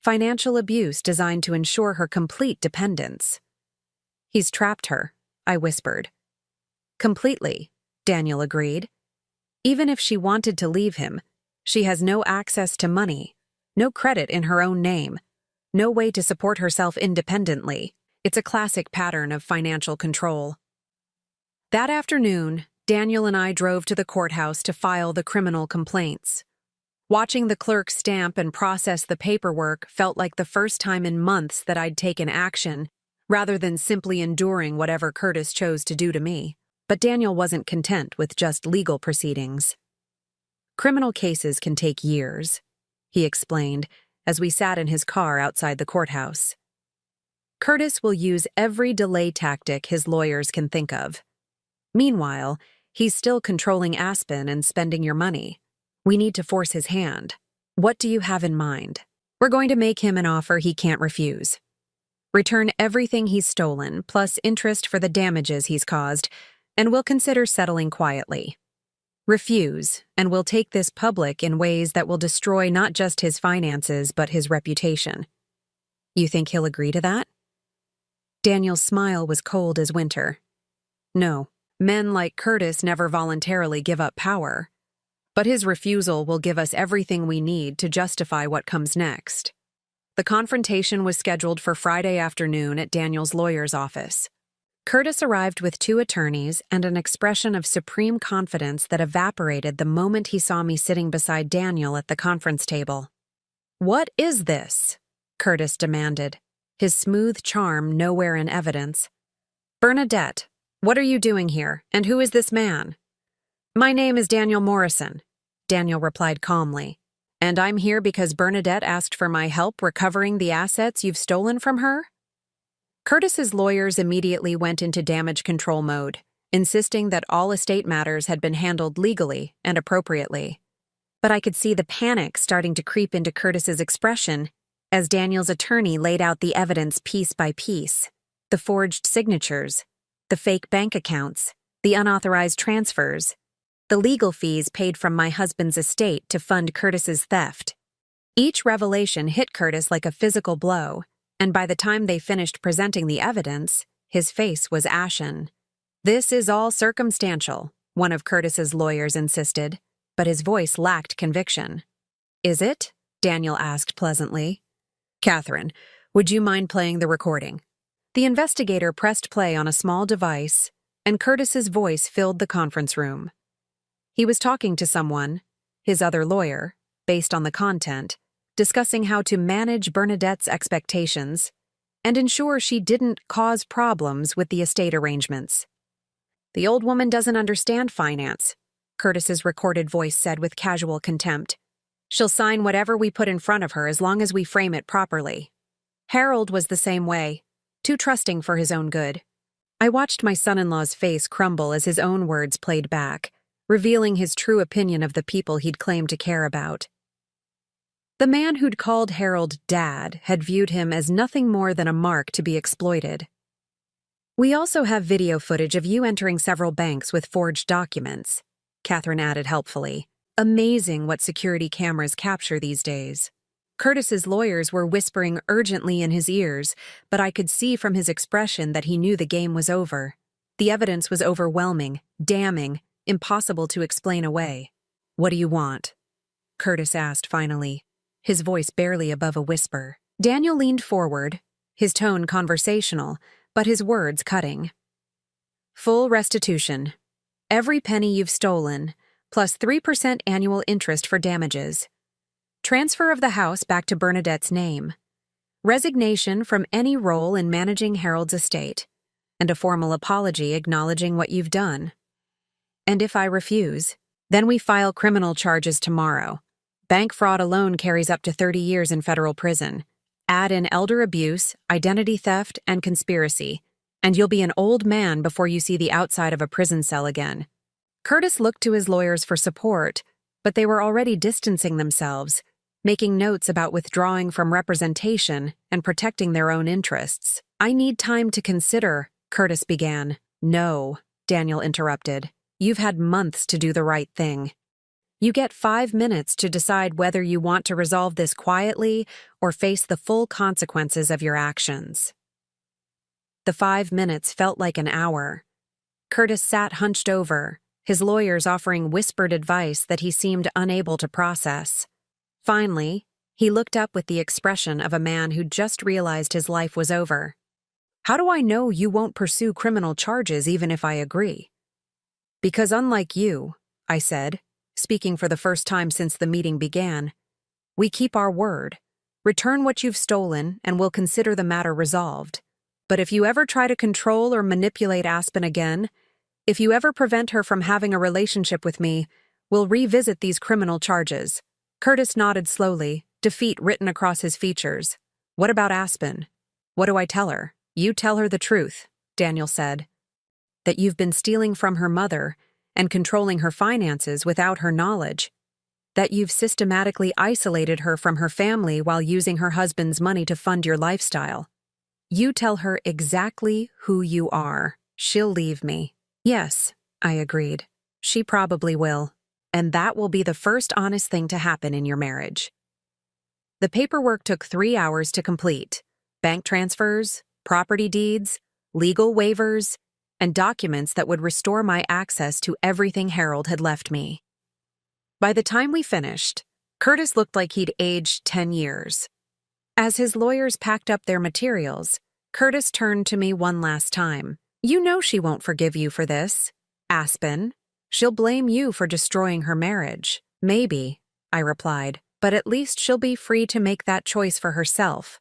financial abuse designed to ensure her complete dependence. "He's trapped her," I whispered. "Completely," Daniel agreed. "Even if she wanted to leave him, she has no access to money, no credit in her own name, no way to support herself independently. It's a classic pattern of financial control." That afternoon, Daniel and I drove to the courthouse to file the criminal complaints. Watching the clerk stamp and process the paperwork felt like the first time in months that I'd taken action, rather than simply enduring whatever Curtis chose to do to me. But Daniel wasn't content with just legal proceedings. "Criminal cases can take years," he explained as we sat in his car outside the courthouse. "Curtis will use every delay tactic his lawyers can think of. Meanwhile, he's still controlling Aspen and spending your money. We need to force his hand. What do you have in mind?" "We're going to make him an offer he can't refuse. Return everything he's stolen, plus interest for the damages he's caused, and we'll consider settling quietly. Refuse, and we'll take this public in ways that will destroy not just his finances but his reputation." "You think he'll agree to that?" Daniel's smile was cold as winter. "No, men like Curtis never voluntarily give up power. But his refusal will give us everything we need to justify what comes next." The confrontation was scheduled for Friday afternoon at Daniel's lawyer's office. Curtis arrived with 2 attorneys and an expression of supreme confidence that evaporated the moment he saw me sitting beside Daniel at the conference table. "What is this?" Curtis demanded, his smooth charm nowhere in evidence. "Bernadette, what are you doing here, and who is this man?" "My name is Daniel Morrison," Daniel replied calmly, "and I'm here because Bernadette asked for my help recovering the assets you've stolen from her." Curtis's lawyers immediately went into damage control mode, insisting that all estate matters had been handled legally and appropriately. But I could see the panic starting to creep into Curtis's expression as Daniel's attorney laid out the evidence piece by piece: the forged signatures, the fake bank accounts, the unauthorized transfers, the legal fees paid from my husband's estate to fund Curtis's theft. Each revelation hit Curtis like a physical blow, and by the time they finished presenting the evidence, his face was ashen. "This is all circumstantial," one of Curtis's lawyers insisted, but his voice lacked conviction. "Is it?" Daniel asked pleasantly. "Catherine, would you mind playing the recording?" The investigator pressed play on a small device, and Curtis's voice filled the conference room. He was talking to someone, his other lawyer, based on the content, discussing how to manage Bernadette's expectations and ensure she didn't cause problems with the estate arrangements. "The old woman doesn't understand finance," Curtis's recorded voice said with casual contempt. "She'll sign whatever we put in front of her as long as we frame it properly." Harold was the same way, too trusting for his own good. I watched my son-in-law's face crumble as his own words played back, revealing his true opinion of the people he'd claimed to care about. The man who'd called Harold Dad had viewed him as nothing more than a mark to be exploited. "We also have video footage of you entering several banks with forged documents," Catherine added helpfully. "Amazing what security cameras capture these days." Curtis's lawyers were whispering urgently in his ears, but I could see from his expression that he knew the game was over. The evidence was overwhelming, damning, impossible to explain away. "What do you want?" Curtis asked finally, his voice barely above a whisper. Daniel leaned forward, his tone conversational, but his words cutting. "Full restitution. Every penny you've stolen, plus 3% annual interest for damages. Transfer of the house back to Bernadette's name. Resignation from any role in managing Harold's estate. And a formal apology acknowledging what you've done. And if I refuse, then we file criminal charges tomorrow. Bank fraud alone carries up to 30 years in federal prison. Add in elder abuse, identity theft, and conspiracy, and you'll be an old man before you see the outside of a prison cell again." Curtis looked to his lawyers for support, but they were already distancing themselves, making notes about withdrawing from representation and protecting their own interests. "I need time to consider," Curtis began. "No," Daniel interrupted. "You've had months to do the right thing. You get 5 minutes to decide whether you want to resolve this quietly or face the full consequences of your actions." The 5 minutes felt like an hour. Curtis sat hunched over, his lawyers offering whispered advice that he seemed unable to process. Finally, he looked up with the expression of a man who'd just realized his life was over. "How do I know you won't pursue criminal charges even if I agree?" "Because unlike you," I said, speaking for the first time since the meeting began, "we keep our word. Return what you've stolen and we'll consider the matter resolved. But if you ever try to control or manipulate Aspen again, if you ever prevent her from having a relationship with me, we'll revisit these criminal charges." Curtis nodded slowly, defeat written across his features. "What about Aspen? What do I tell her?" "You tell her the truth," Daniel said. "That you've been stealing from her mother and controlling her finances without her knowledge. That you've systematically isolated her from her family while using her husband's money to fund your lifestyle. You tell her exactly who you are. She'll leave me." "Yes," I agreed. "She probably will. And that will be the first honest thing to happen in your marriage." The paperwork took 3 hours to complete. Bank transfers, property deeds, legal waivers, and documents that would restore my access to everything Harold had left me. By the time we finished, Curtis looked like he'd aged 10 years. As his lawyers packed up their materials, Curtis turned to me one last time. "You know she won't forgive you for this, Aspen. She'll blame you for destroying her marriage." "Maybe," I replied, "but at least she'll be free to make that choice for herself."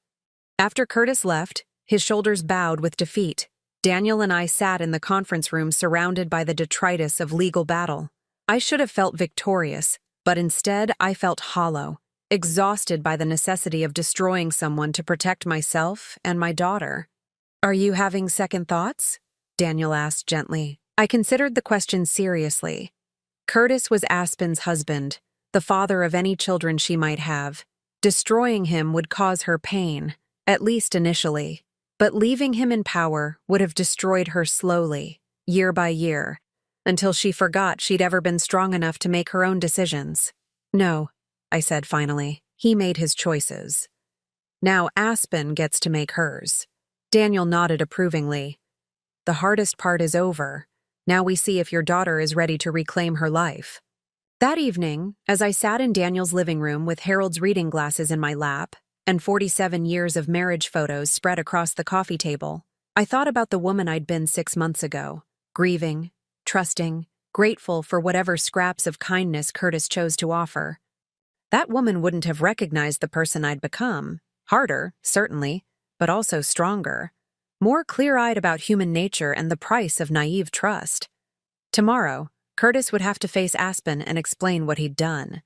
After Curtis left, his shoulders bowed with defeat. Daniel and I sat in the conference room surrounded by the detritus of legal battle. I should have felt victorious, but instead I felt hollow, exhausted by the necessity of destroying someone to protect myself and my daughter. Are you having second thoughts? Daniel asked gently. I considered the question seriously. Curtis was Aspen's husband, the father of any children she might have. Destroying him would cause her pain, at least initially. But leaving him in power would have destroyed her slowly, year by year, until she forgot she'd ever been strong enough to make her own decisions. No, I said finally. He made his choices. Now Aspen gets to make hers. Daniel nodded approvingly. The hardest part is over. Now we see if your daughter is ready to reclaim her life. That evening, as I sat in Daniel's living room with Harold's reading glasses in my lap and 47 years of marriage photos spread across the coffee table, I thought about the woman I'd been 6 months ago, grieving, trusting, grateful for whatever scraps of kindness Curtis chose to offer. That woman wouldn't have recognized the person I'd become. Harder, certainly, but also stronger. More clear-eyed about human nature and the price of naive trust. Tomorrow, Curtis would have to face Aspen and explain what he'd done.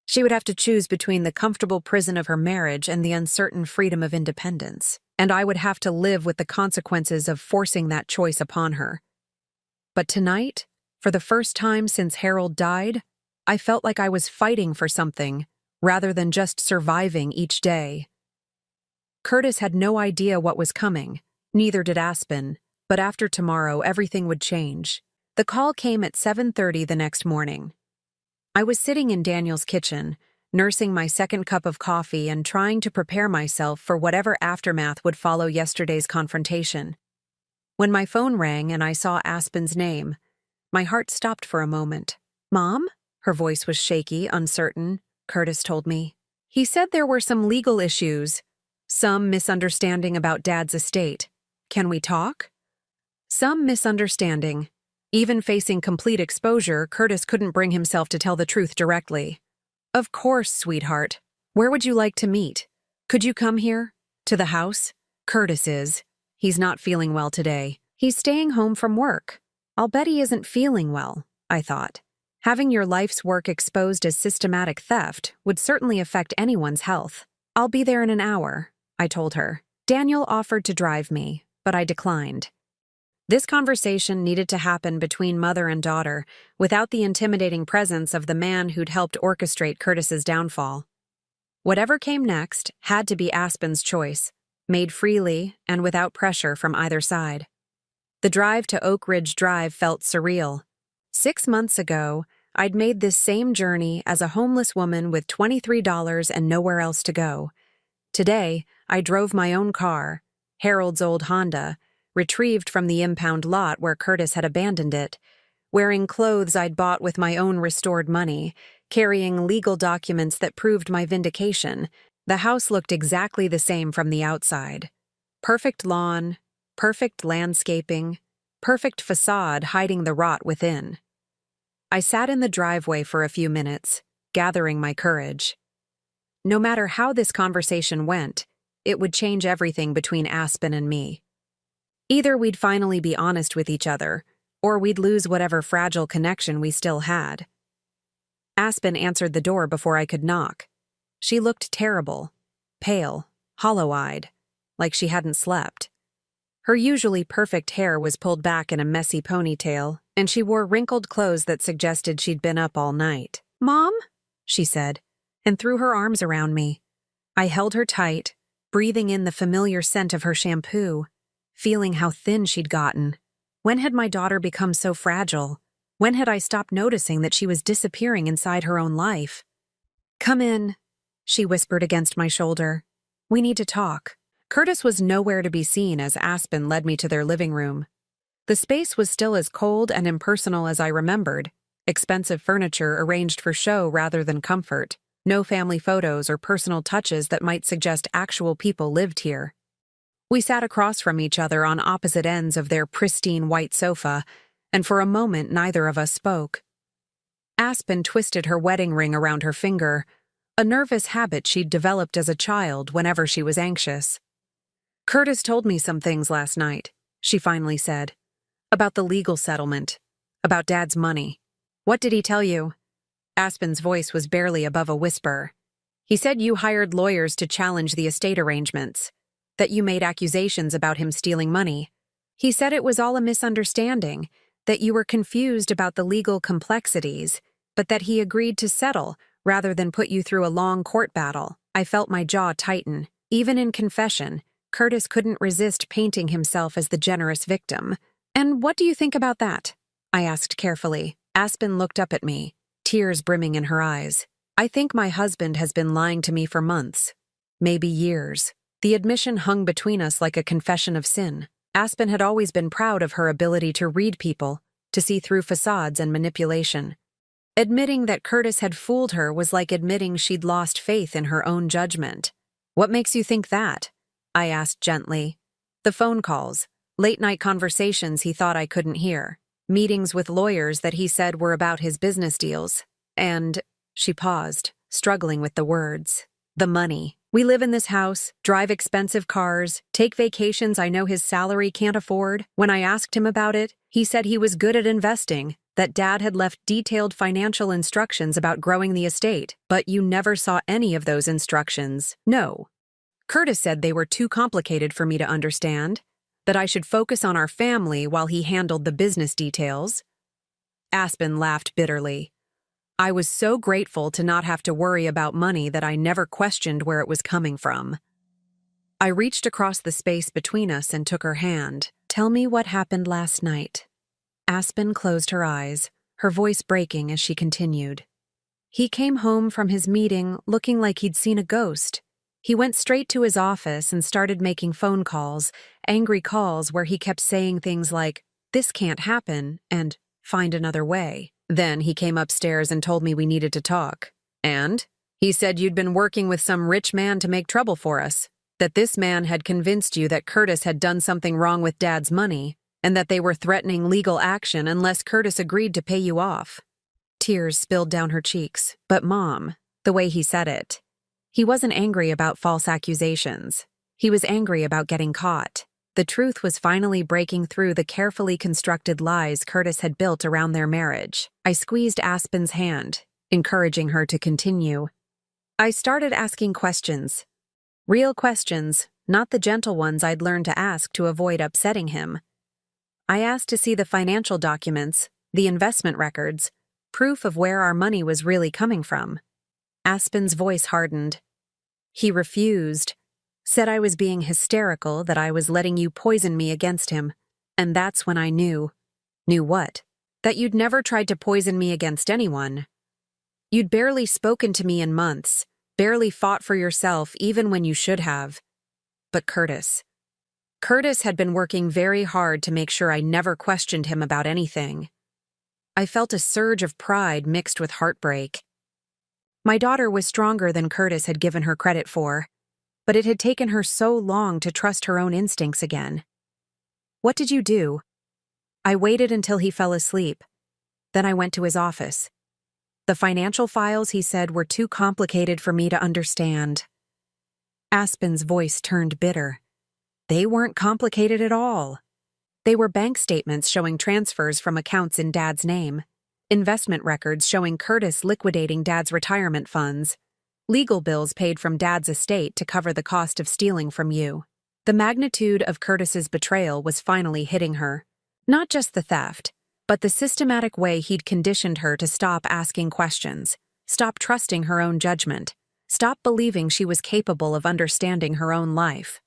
She would have to choose between the comfortable prison of her marriage and the uncertain freedom of independence. And I would have to live with the consequences of forcing that choice upon her. But tonight, for the first time since Harold died, I felt like I was fighting for something, rather than just surviving each day. Curtis had no idea what was coming, neither did Aspen, but after tomorrow everything would change. The call came at 7:30 the next morning. I was sitting in Daniel's kitchen, nursing my second cup of coffee and trying to prepare myself for whatever aftermath would follow yesterday's confrontation. When my phone rang and I saw Aspen's name, my heart stopped for a moment. "Mom?" Her voice was shaky, uncertain, Curtis told me. He said there were some legal issues, some misunderstanding about Dad's estate. Can we talk? Some misunderstanding. Even facing complete exposure, Curtis couldn't bring himself to tell the truth directly. Of course, sweetheart. Where would you like to meet? Could you come here? To the house? Curtis is. He's not feeling well today. He's staying home from work. I'll bet he isn't feeling well, I thought. Having your life's work exposed as systematic theft would certainly affect anyone's health. I'll be there in an hour, I told her. Daniel offered to drive me, but I declined. This conversation needed to happen between mother and daughter without the intimidating presence of the man who'd helped orchestrate Curtis's downfall. Whatever came next had to be Aspen's choice, made freely and without pressure from either side. The drive to Oak Ridge Drive felt surreal. 6 months ago, I'd made this same journey as a homeless woman with $23 and nowhere else to go. Today, I drove my own car, Harold's old Honda, retrieved from the impound lot where Curtis had abandoned it, wearing clothes I'd bought with my own restored money, carrying legal documents that proved my vindication. The house looked exactly the same from the outside. Perfect lawn, perfect landscaping, perfect facade hiding the rot within. I sat in the driveway for a few minutes, gathering my courage. No matter how this conversation went, it would change everything between Aspen and me. Either we'd finally be honest with each other, or we'd lose whatever fragile connection we still had. Aspen answered the door before I could knock. She looked terrible, pale, hollow-eyed, like she hadn't slept. Her usually perfect hair was pulled back in a messy ponytail, and she wore wrinkled clothes that suggested she'd been up all night. "Mom?" she said, and threw her arms around me. I held her tight, breathing in the familiar scent of her shampoo, feeling how thin she'd gotten. When had my daughter become so fragile? When had I stopped noticing that she was disappearing inside her own life? "Come in," she whispered against my shoulder. "We need to talk." Curtis was nowhere to be seen as Aspen led me to their living room. The space was still as cold and impersonal as I remembered, expensive furniture arranged for show rather than comfort, no family photos or personal touches that might suggest actual people lived here. We sat across from each other on opposite ends of their pristine white sofa, and for a moment neither of us spoke. Aspen twisted her wedding ring around her finger, a nervous habit she'd developed as a child whenever she was anxious. "Curtis told me some things last night," she finally said. "About the legal settlement. About Dad's money." "What did he tell you?" Aspen's voice was barely above a whisper. "He said you hired lawyers to challenge the estate arrangements. that you made accusations about him stealing money. He said it was all a misunderstanding, that you were confused about the legal complexities, but that he agreed to settle rather than put you through a long court battle. I felt my jaw tighten. Even in confession, Curtis couldn't resist painting himself as the generous victim. "And what do you think about that?" I asked carefully. Aspen looked up at me, tears brimming in her eyes. "I think my husband has been lying to me for months, maybe years." The admission hung between us like a confession of sin. Aspen had always been proud of her ability to read people, to see through facades and manipulation. Admitting that Curtis had fooled her was like admitting she'd lost faith in her own judgment. "What makes you think that?" I asked gently. "The phone calls, late-night conversations he thought I couldn't hear, meetings with lawyers that he said were about his business deals, and—" She paused, struggling with the words. "The money. We live in this house, drive expensive cars, take vacations I know his salary can't afford. When I asked him about it, he said he was good at investing, that Dad had left detailed financial instructions about growing the estate, but you never saw any of those instructions." "No. Curtis said they were too complicated for me to understand, that I should focus on our family while he handled the business details." Aspen laughed bitterly. "I was so grateful to not have to worry about money that I never questioned where it was coming from." I reached across the space between us and took her hand. "Tell me what happened last night." Aspen closed her eyes, her voice breaking as she continued. "He came home from his meeting looking like he'd seen a ghost. He went straight to his office and started making phone calls, angry calls where he kept saying things like, 'This can't happen,' and 'find another way.' Then he came upstairs and told me we needed to talk. And he said you'd been working with some rich man to make trouble for us, that this man had convinced you that Curtis had done something wrong with Dad's money, and that they were threatening legal action unless Curtis agreed to pay you off." Tears spilled down her cheeks. "But Mom," the way he said it, he wasn't angry about false accusations. He was angry about getting caught. The truth was finally breaking through the carefully constructed lies Curtis had built around their marriage. I squeezed Aspen's hand, encouraging her to continue. I started asking questions. Real questions, not the gentle ones I'd learned to ask to avoid upsetting him. I asked to see the financial documents, the investment records, proof of where our money was really coming from. Aspen's voice hardened. He refused. Said I was being hysterical, that I was letting you poison me against him. And that's when I knew. Knew what? That you'd never tried to poison me against anyone. You'd barely spoken to me in months, barely fought for yourself even when you should have. But Curtis had been working very hard to make sure I never questioned him about anything. I felt a surge of pride mixed with heartbreak. My daughter was stronger than Curtis had given her credit for, but it had taken her so long to trust her own instincts again. "What did you do?" I waited until he fell asleep. Then I went to his office. The financial files, he said, were too complicated for me to understand. Aspen's voice turned bitter. They weren't complicated at all. They were bank statements showing transfers from accounts in Dad's name, investment records showing Curtis liquidating Dad's retirement funds, legal bills paid from Dad's estate to cover the cost of stealing from you. The magnitude of Curtis's betrayal was finally hitting her. Not just the theft, but the systematic way he'd conditioned her to stop asking questions, stop trusting her own judgment, stop believing she was capable of understanding her own life.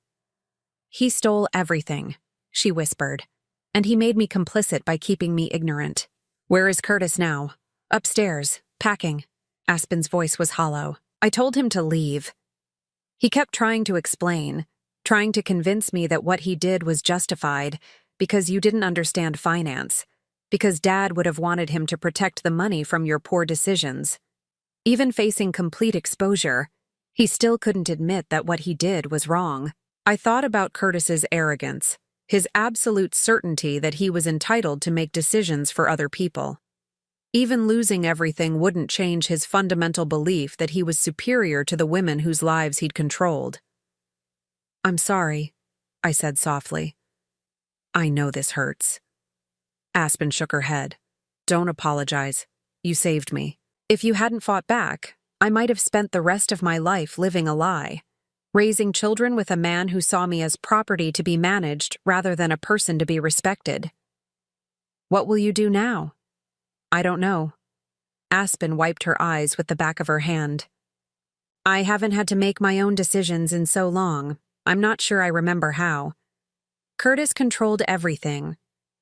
"He stole everything," she whispered, "and he made me complicit by keeping me ignorant." "Where is Curtis now?" "Upstairs, packing." Aspen's voice was hollow. "I told him to leave. He kept trying to explain, trying to convince me that what he did was justified, because you didn't understand finance, because Dad would have wanted him to protect the money from your poor decisions. Even facing complete exposure, he still couldn't admit that what he did was wrong." I thought about Curtis's arrogance, his absolute certainty that he was entitled to make decisions for other people. Even losing everything wouldn't change his fundamental belief that he was superior to the women whose lives he'd controlled. "I'm sorry," I said softly. "I know this hurts." Aspen shook her head. "Don't apologize. You saved me. If you hadn't fought back, I might have spent the rest of my life living a lie. raising children with a man who saw me as property to be managed rather than a person to be respected. What will you do now? I don't know. Aspen wiped her eyes with the back of her hand. I haven't had to make my own decisions in so long. I'm not sure I remember how. Curtis controlled everything.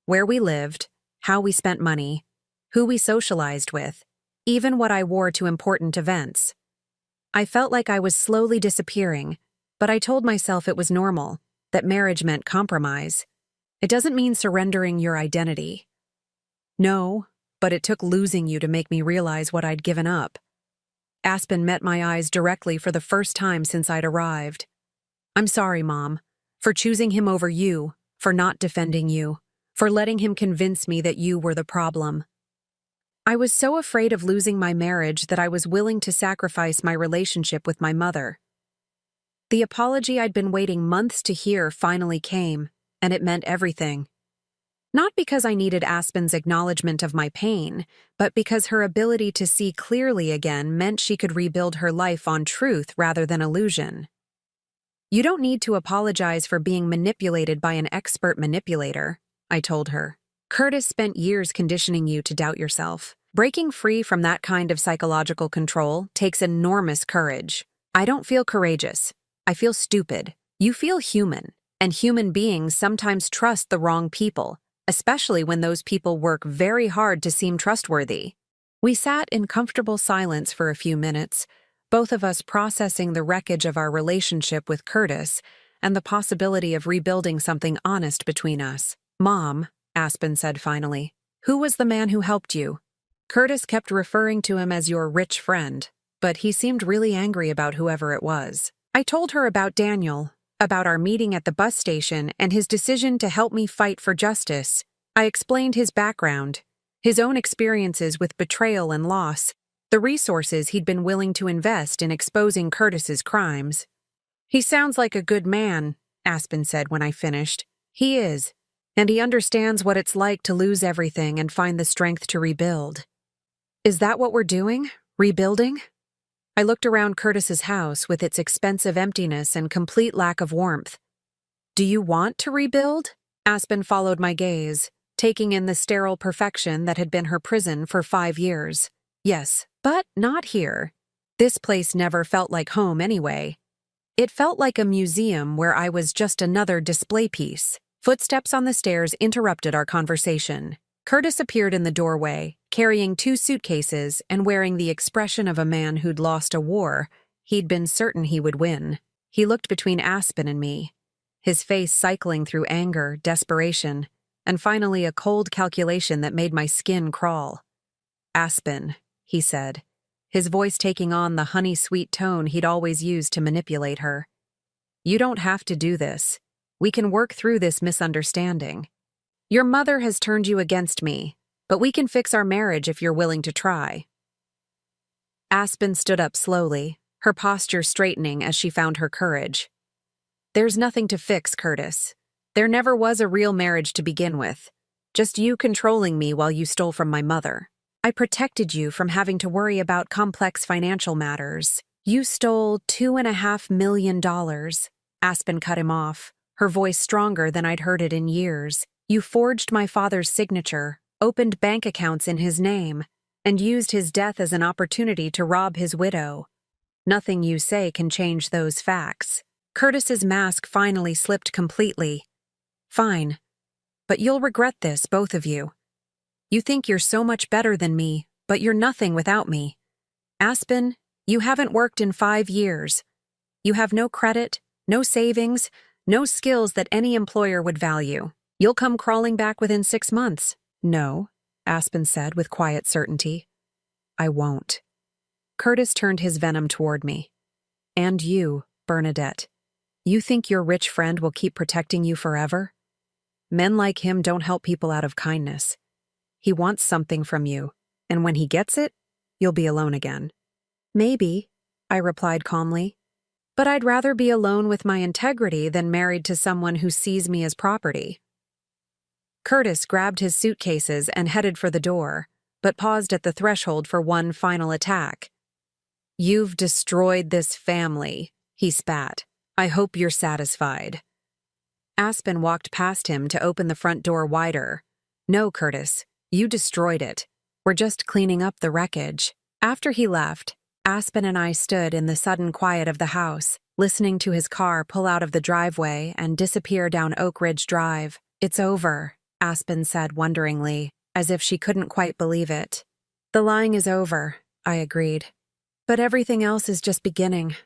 Where we lived, how we spent money, who we socialized with, even what I wore to important events. I felt like I was slowly disappearing, but I told myself it was normal, that marriage meant compromise. It doesn't mean surrendering your identity. No, but it took losing you to make me realize what I'd given up. Aspen met my eyes directly for the first time since I'd arrived. I'm sorry, Mom, for choosing him over you, for not defending you, for letting him convince me that you were the problem. I was so afraid of losing my marriage that I was willing to sacrifice my relationship with my mother. The apology I'd been waiting months to hear finally came, and it meant everything. Not because I needed Aspen's acknowledgement of my pain, but because her ability to see clearly again meant she could rebuild her life on truth rather than illusion. You don't need to apologize for being manipulated by an expert manipulator, I told her. Curtis spent years conditioning you to doubt yourself. Breaking free from that kind of psychological control takes enormous courage. I don't feel courageous. I feel stupid. You feel human, and human beings sometimes trust the wrong people, especially when those people work very hard to seem trustworthy. We sat in comfortable silence for a few minutes, both of us processing the wreckage of our relationship with Curtis and the possibility of rebuilding something honest between us. Mom, Aspen said finally, who was the man who helped you? Curtis kept referring to him as your rich friend, but he seemed really angry about whoever it was. I told her about Daniel, about our meeting at the bus station and his decision to help me fight for justice. I explained his background, his own experiences with betrayal and loss, the resources he'd been willing to invest in exposing Curtis's crimes. He sounds like a good man, Aspen said when I finished. He is, and he understands what it's like to lose everything and find the strength to rebuild. Is that what we're doing? Rebuilding? I looked around Curtis's house with its expensive emptiness and complete lack of warmth. Do you want to rebuild? Aspen followed my gaze, taking in the sterile perfection that had been her prison for 5 years. Yes, but not here. This place never felt like home anyway. It felt like a museum where I was just another display piece. Footsteps on the stairs interrupted our conversation. Curtis appeared in the doorway, carrying 2 suitcases and wearing the expression of a man who'd lost a war he'd been certain he would win. He looked between Aspen and me, his face cycling through anger, desperation, and finally a cold calculation that made my skin crawl. Aspen, he said, his voice taking on the honey-sweet tone he'd always used to manipulate her. You don't have to do this. We can work through this misunderstanding. Your mother has turned you against me, but we can fix our marriage if you're willing to try. Aspen stood up slowly, her posture straightening as she found her courage. There's nothing to fix, Curtis. There never was a real marriage to begin with. Just you controlling me while you stole from my mother. I protected you from having to worry about complex financial matters. You stole $2.5 million. Aspen cut him off, her voice stronger than I'd heard it in years. You forged my father's signature, opened bank accounts in his name, and used his death as an opportunity to rob his widow. Nothing you say can change those facts. Curtis's mask finally slipped completely. Fine. But you'll regret this, both of you. You think you're so much better than me, but you're nothing without me. Aspen, you haven't worked in 5 years. You have no credit, no savings, no skills that any employer would value. You'll come crawling back within 6 months. No, Aspen said with quiet certainty. I won't. Curtis turned his venom toward me. And you, Bernadette. You think your rich friend will keep protecting you forever? Men like him don't help people out of kindness. He wants something from you, and when he gets it, you'll be alone again. Maybe, I replied calmly. But I'd rather be alone with my integrity than married to someone who sees me as property. Curtis grabbed his suitcases and headed for the door, but paused at the threshold for one final attack. You've destroyed this family, he spat. I hope you're satisfied. Aspen walked past him to open the front door wider. No, Curtis, you destroyed it. We're just cleaning up the wreckage. After he left, Aspen and I stood in the sudden quiet of the house, listening to his car pull out of the driveway and disappear down Oak Ridge Drive. It's over, Aspen said wonderingly, as if she couldn't quite believe it. The lying is over, I agreed. But everything else is just beginning.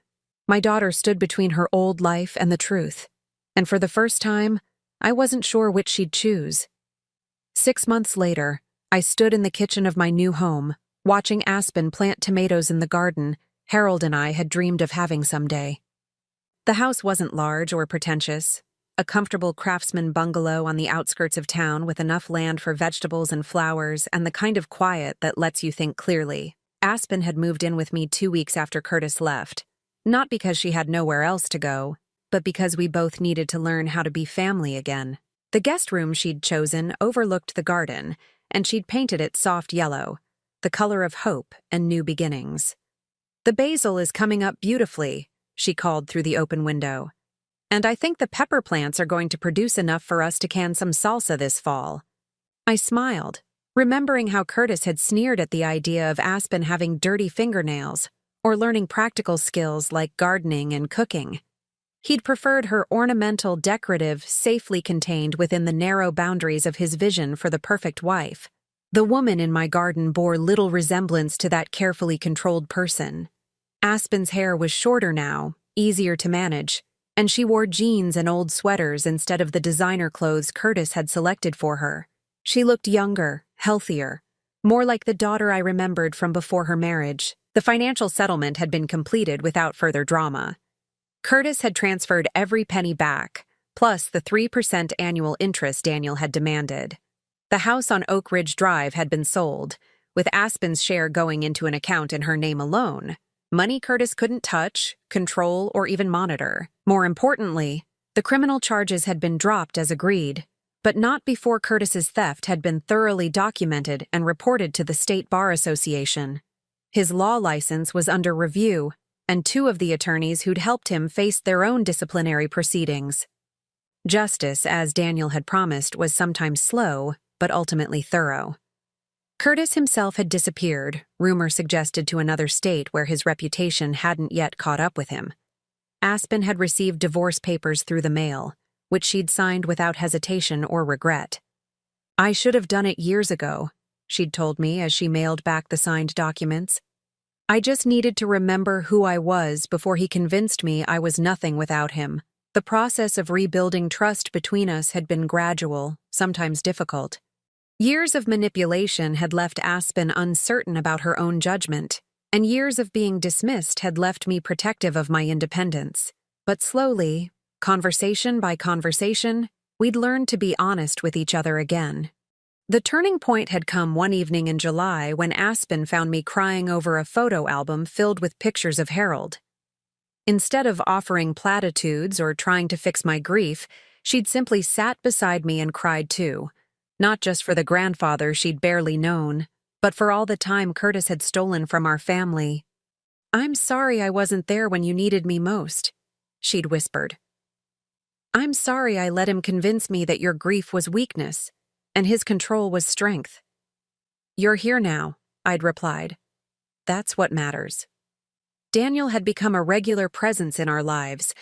My daughter stood between her old life and the truth, and for the first time, I wasn't sure which she'd choose. 6 months later, I stood in the kitchen of my new home, watching Aspen plant tomatoes in the garden Harold and I had dreamed of having someday. The house wasn't large or pretentious, a comfortable craftsman bungalow on the outskirts of town with enough land for vegetables and flowers and the kind of quiet that lets you think clearly. Aspen had moved in with me 2 weeks after Curtis left, not because she had nowhere else to go, but because we both needed to learn how to be family again. The guest room she'd chosen overlooked the garden, and she'd painted it soft yellow, the color of hope and new beginnings. The basil is coming up beautifully, she called through the open window. And I think the pepper plants are going to produce enough for us to can some salsa this fall. I smiled, remembering how Curtis had sneered at the idea of Aspen having dirty fingernails or learning practical skills like gardening and cooking. He'd preferred her ornamental, decorative, safely contained within the narrow boundaries of his vision for the perfect wife. The woman in my garden bore little resemblance to that carefully controlled person. Aspen's hair was shorter now, easier to manage, and she wore jeans and old sweaters instead of the designer clothes Curtis had selected for her. She looked younger, healthier, more like the daughter I remembered from before her marriage. The financial settlement had been completed without further drama. Curtis had transferred every penny back, plus the 3% annual interest Daniel had demanded. The house on Oak Ridge Drive had been sold, with Aspen's share going into an account in her name alone. Money Curtis couldn't touch, control, or even monitor. More importantly, the criminal charges had been dropped as agreed, but not before Curtis's theft had been thoroughly documented and reported to the State Bar Association. His law license was under review, and 2 of the attorneys who'd helped him faced their own disciplinary proceedings. Justice, as Daniel had promised, was sometimes slow, but ultimately thorough. Curtis himself had disappeared, rumor suggested to another state where his reputation hadn't yet caught up with him. Aspen had received divorce papers through the mail, which she'd signed without hesitation or regret. I should have done it years ago, she'd told me as she mailed back the signed documents. I just needed to remember who I was before he convinced me I was nothing without him. The process of rebuilding trust between us had been gradual, sometimes difficult. Years of manipulation had left Aspen uncertain about her own judgment, and years of being dismissed had left me protective of my independence. But slowly, conversation by conversation, we'd learned to be honest with each other again. The turning point had come one evening in July when Aspen found me crying over a photo album filled with pictures of Harold. Instead of offering platitudes or trying to fix my grief, she'd simply sat beside me and cried too. Not just for the grandfather she'd barely known, but for all the time Curtis had stolen from our family. "I'm sorry I wasn't there when you needed me most," she'd whispered. "I'm sorry I let him convince me that your grief was weakness, and his control was strength." "You're here now," I'd replied. "That's what matters." Daniel had become a regular presence in our lives,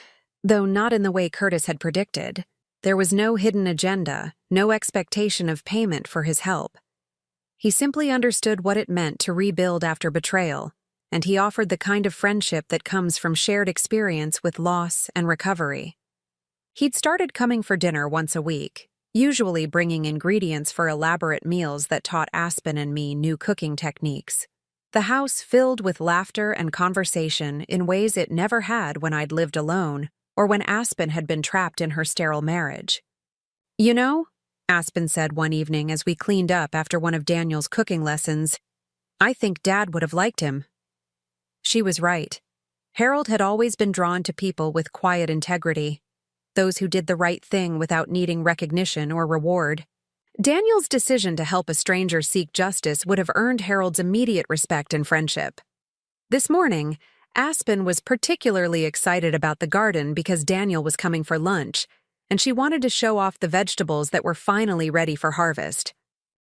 though not in the way Curtis had predicted. There was no hidden agenda, no expectation of payment for his help. He simply understood what it meant to rebuild after betrayal, and he offered the kind of friendship that comes from shared experience with loss and recovery. He'd started coming for dinner once a week, usually bringing ingredients for elaborate meals that taught Aspen and me new cooking techniques. The house filled with laughter and conversation in ways it never had when I'd lived alone, or when Aspen had been trapped in her sterile marriage. "You know," Aspen said one evening as we cleaned up after one of Daniel's cooking lessons, "I think Dad would have liked him." She was right. Harold had always been drawn to people with quiet integrity, those who did the right thing without needing recognition or reward. Daniel's decision to help a stranger seek justice would have earned Harold's immediate respect and friendship. This morning, Aspen was particularly excited about the garden because Daniel was coming for lunch, and she wanted to show off the vegetables that were finally ready for harvest.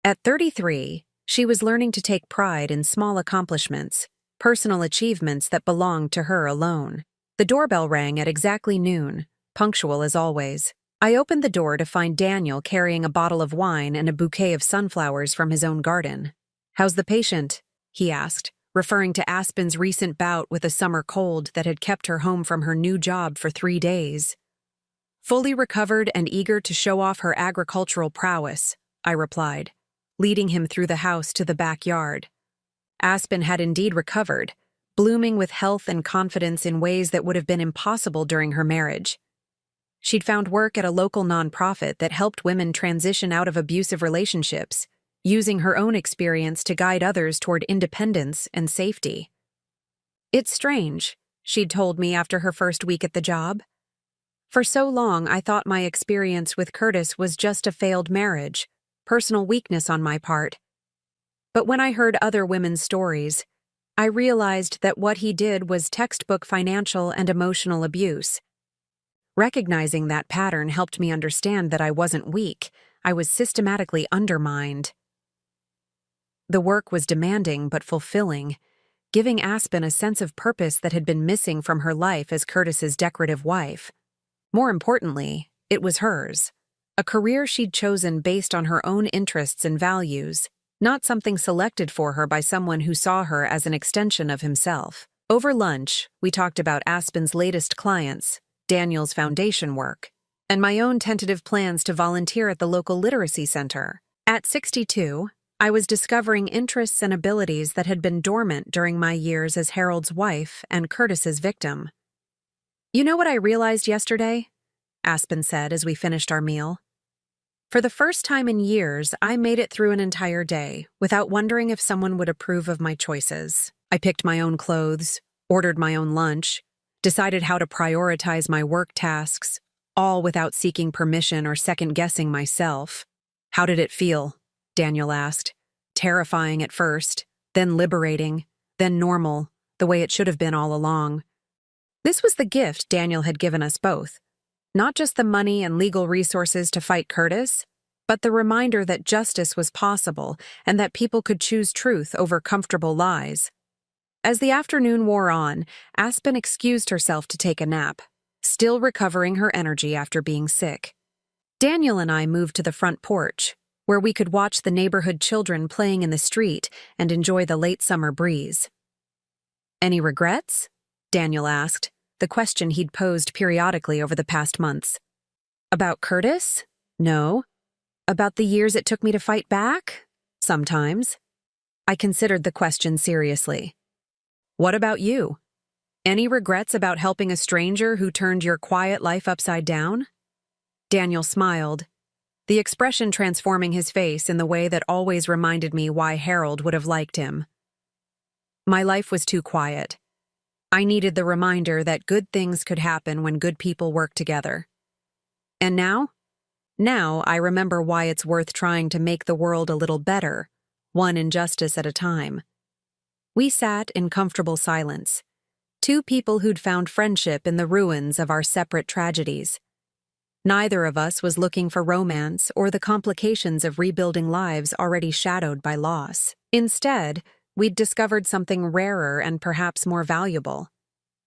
At 33, she was learning to take pride in small accomplishments, personal achievements that belonged to her alone. The doorbell rang at exactly noon, punctual as always. I opened the door to find Daniel carrying a bottle of wine and a bouquet of sunflowers from his own garden. "How's the patient?" he asked, referring to Aspen's recent bout with a summer cold that had kept her home from her new job for 3 days. "Fully recovered and eager to show off her agricultural prowess," I replied, leading him through the house to the backyard. Aspen had indeed recovered, blooming with health and confidence in ways that would have been impossible during her marriage. She'd found work at a local nonprofit that helped women transition out of abusive relationships, using her own experience to guide others toward independence and safety. "It's strange," she'd told me after her first week at the job. "For so long, I thought my experience with Curtis was just a failed marriage, personal weakness on my part. But when I heard other women's stories, I realized that what he did was textbook financial and emotional abuse. Recognizing that pattern helped me understand that I wasn't weak, I was systematically undermined." The work was demanding but fulfilling, giving Aspen a sense of purpose that had been missing from her life as Curtis's decorative wife. More importantly, it was hers, a career she'd chosen based on her own interests and values, not something selected for her by someone who saw her as an extension of himself. Over lunch, we talked about Aspen's latest clients, Daniel's foundation work, and my own tentative plans to volunteer at the local literacy center. At 62, I was discovering interests and abilities that had been dormant during my years as Harold's wife and Curtis's victim. "You know what I realized yesterday?" Aspen said as we finished our meal. "For the first time in years, I made it through an entire day without wondering if someone would approve of my choices. I picked my own clothes, ordered my own lunch, decided how to prioritize my work tasks, all without seeking permission or second-guessing myself." "How did it feel?" Daniel asked. "Terrifying at first, then liberating, then normal, the way it should have been all along." This was the gift Daniel had given us both. Not just the money and legal resources to fight Curtis, but the reminder that justice was possible and that people could choose truth over comfortable lies. As the afternoon wore on, Aspen excused herself to take a nap, still recovering her energy after being sick. Daniel and I moved to the front porch, where we could watch the neighborhood children playing in the street and enjoy the late summer breeze. "Any regrets?" Daniel asked, the question he'd posed periodically over the past months. "About Curtis? No. About the years it took me to fight back? Sometimes." I considered the question seriously. "What about you? Any regrets about helping a stranger who turned your quiet life upside down?" Daniel smiled, the expression transforming his face in the way that always reminded me why Harold would have liked him. "My life was too quiet. I needed the reminder that good things could happen when good people work together. And now? Now I remember why it's worth trying to make the world a little better, one injustice at a time." We sat in comfortable silence, two people who'd found friendship in the ruins of our separate tragedies. Neither of us was looking for romance or the complications of rebuilding lives already shadowed by loss. Instead, we'd discovered something rarer and perhaps more valuable: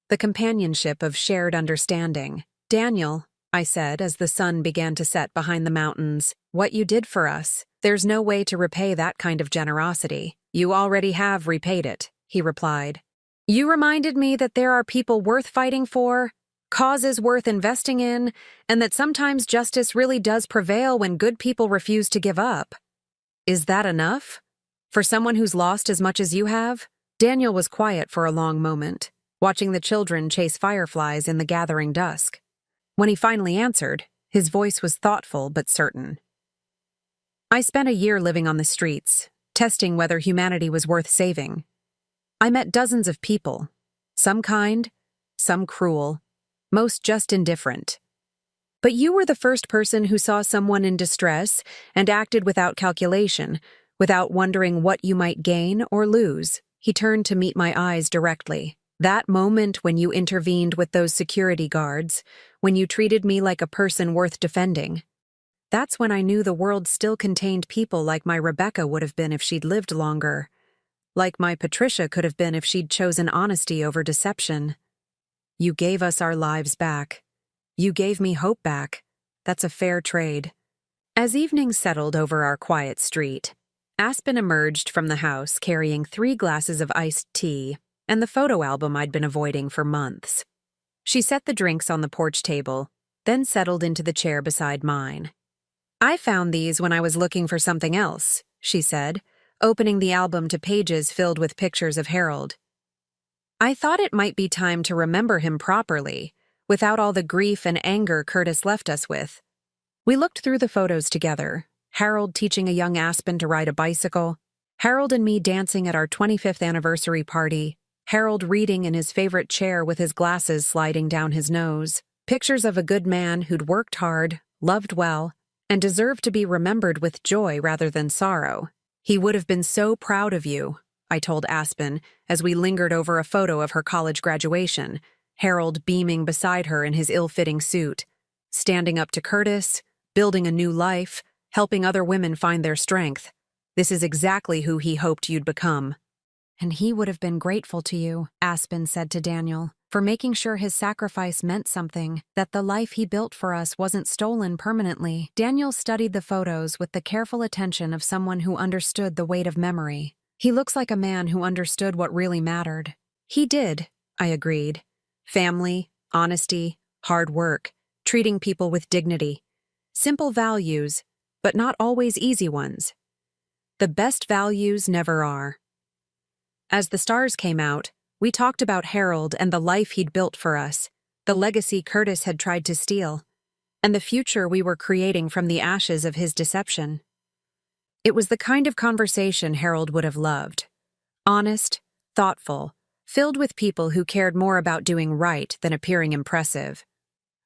the companionship of shared understanding. "Daniel," I said as the sun began to set behind the mountains, "what you did for us, there's no way to repay that kind of generosity." "You already have repaid it," he replied. "You reminded me that there are people worth fighting for, causes worth investing in, and that sometimes justice really does prevail when good people refuse to give up." "Is that enough? For someone who's lost as much as you have?" Daniel was quiet for a long moment, watching the children chase fireflies in the gathering dusk. When he finally answered, his voice was thoughtful but certain. "I spent a year living on the streets, testing whether humanity was worth saving. I met dozens of people, some kind, some cruel, most just indifferent. But you were the first person who saw someone in distress and acted without calculation, without wondering what you might gain or lose." He turned to meet my eyes directly. That moment when you intervened with those security guards, when you treated me like a person worth defending. That's when I knew the world still contained people like my Rebecca would have been if she'd lived longer. Like my Patricia could have been if she'd chosen honesty over deception. You gave us our lives back. You gave me hope back. That's a fair trade. As evening settled over our quiet street, Aspen emerged from the house carrying 3 glasses of iced tea and the photo album I'd been avoiding for months. She set the drinks on the porch table, then settled into the chair beside mine. "I found these when I was looking for something else," she said, opening the album to pages filled with pictures of Harold. "I thought it might be time to remember him properly, without all the grief and anger Curtis left us with." We looked through the photos together, Harold teaching a young Aspen to ride a bicycle, Harold and me dancing at our 25th anniversary party, Harold reading in his favorite chair with his glasses sliding down his nose, pictures of a good man who'd worked hard, loved well, and deserved to be remembered with joy rather than sorrow. "He would have been so proud of you," I told Aspen as we lingered over a photo of her college graduation, Harold beaming beside her in his ill-fitting suit, standing up to Curtis, building a new life, helping other women find their strength. "This is exactly who he hoped you'd become." "And he would have been grateful to you," Aspen said to Daniel, "for making sure his sacrifice meant something, that the life he built for us wasn't stolen permanently." Daniel studied the photos with the careful attention of someone who understood the weight of memory. "He looks like a man who understood what really mattered." "He did," I agreed. "Family, honesty, hard work, treating people with dignity. Simple values, but not always easy ones. The best values never are." As the stars came out, we talked about Harold and the life he'd built for us, the legacy Curtis had tried to steal, and the future we were creating from the ashes of his deception. It was the kind of conversation Harold would have loved. Honest, thoughtful, filled with people who cared more about doing right than appearing impressive.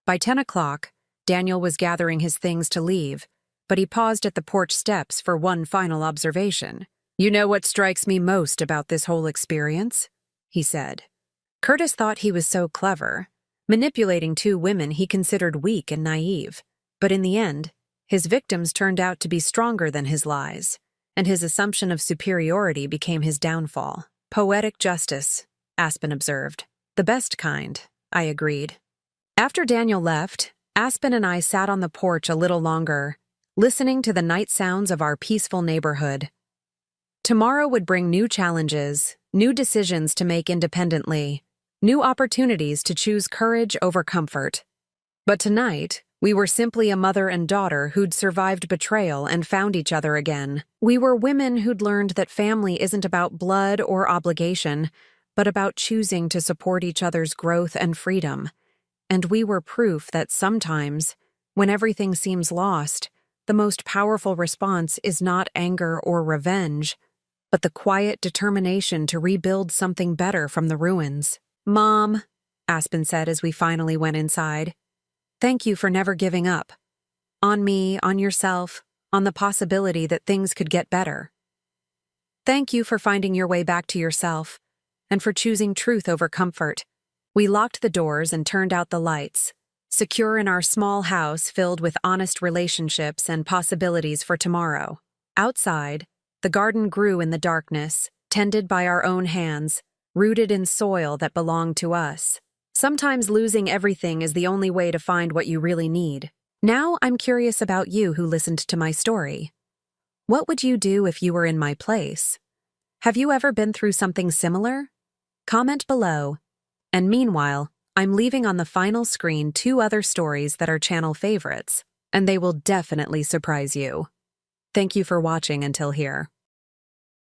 By 10 o'clock, Daniel was gathering his things to leave, but he paused at the porch steps for one final observation. "You know what strikes me most about this whole experience?" he said. Curtis thought he was so clever, manipulating 2 women he considered weak and naive. But in the end, his victims turned out to be stronger than his lies, and his assumption of superiority became his downfall. "Poetic justice," Aspen observed. "The best kind," I agreed. After Daniel left, Aspen and I sat on the porch a little longer, listening to the night sounds of our peaceful neighborhood. Tomorrow would bring new challenges, new decisions to make independently, new opportunities to choose courage over comfort. But tonight, we were simply a mother and daughter who'd survived betrayal and found each other again. We were women who'd learned that family isn't about blood or obligation, but about choosing to support each other's growth and freedom. And we were proof that sometimes, when everything seems lost, the most powerful response is not anger or revenge, but the quiet determination to rebuild something better from the ruins. "Mom," Aspen said as we finally went inside, "thank you for never giving up. On me, on yourself, on the possibility that things could get better. Thank you for finding your way back to yourself, and for choosing truth over comfort." We locked the doors and turned out the lights, secure in our small house filled with honest relationships and possibilities for tomorrow. Outside, the garden grew in the darkness, tended by our own hands, rooted in soil that belonged to us. Sometimes losing everything is the only way to find what you really need. Now I'm curious about you who listened to my story. What would you do if you were in my place? Have you ever been through something similar? Comment below. And meanwhile, I'm leaving on the final screen 2 other stories that are channel favorites, and they will definitely surprise you. Thank you for watching until here.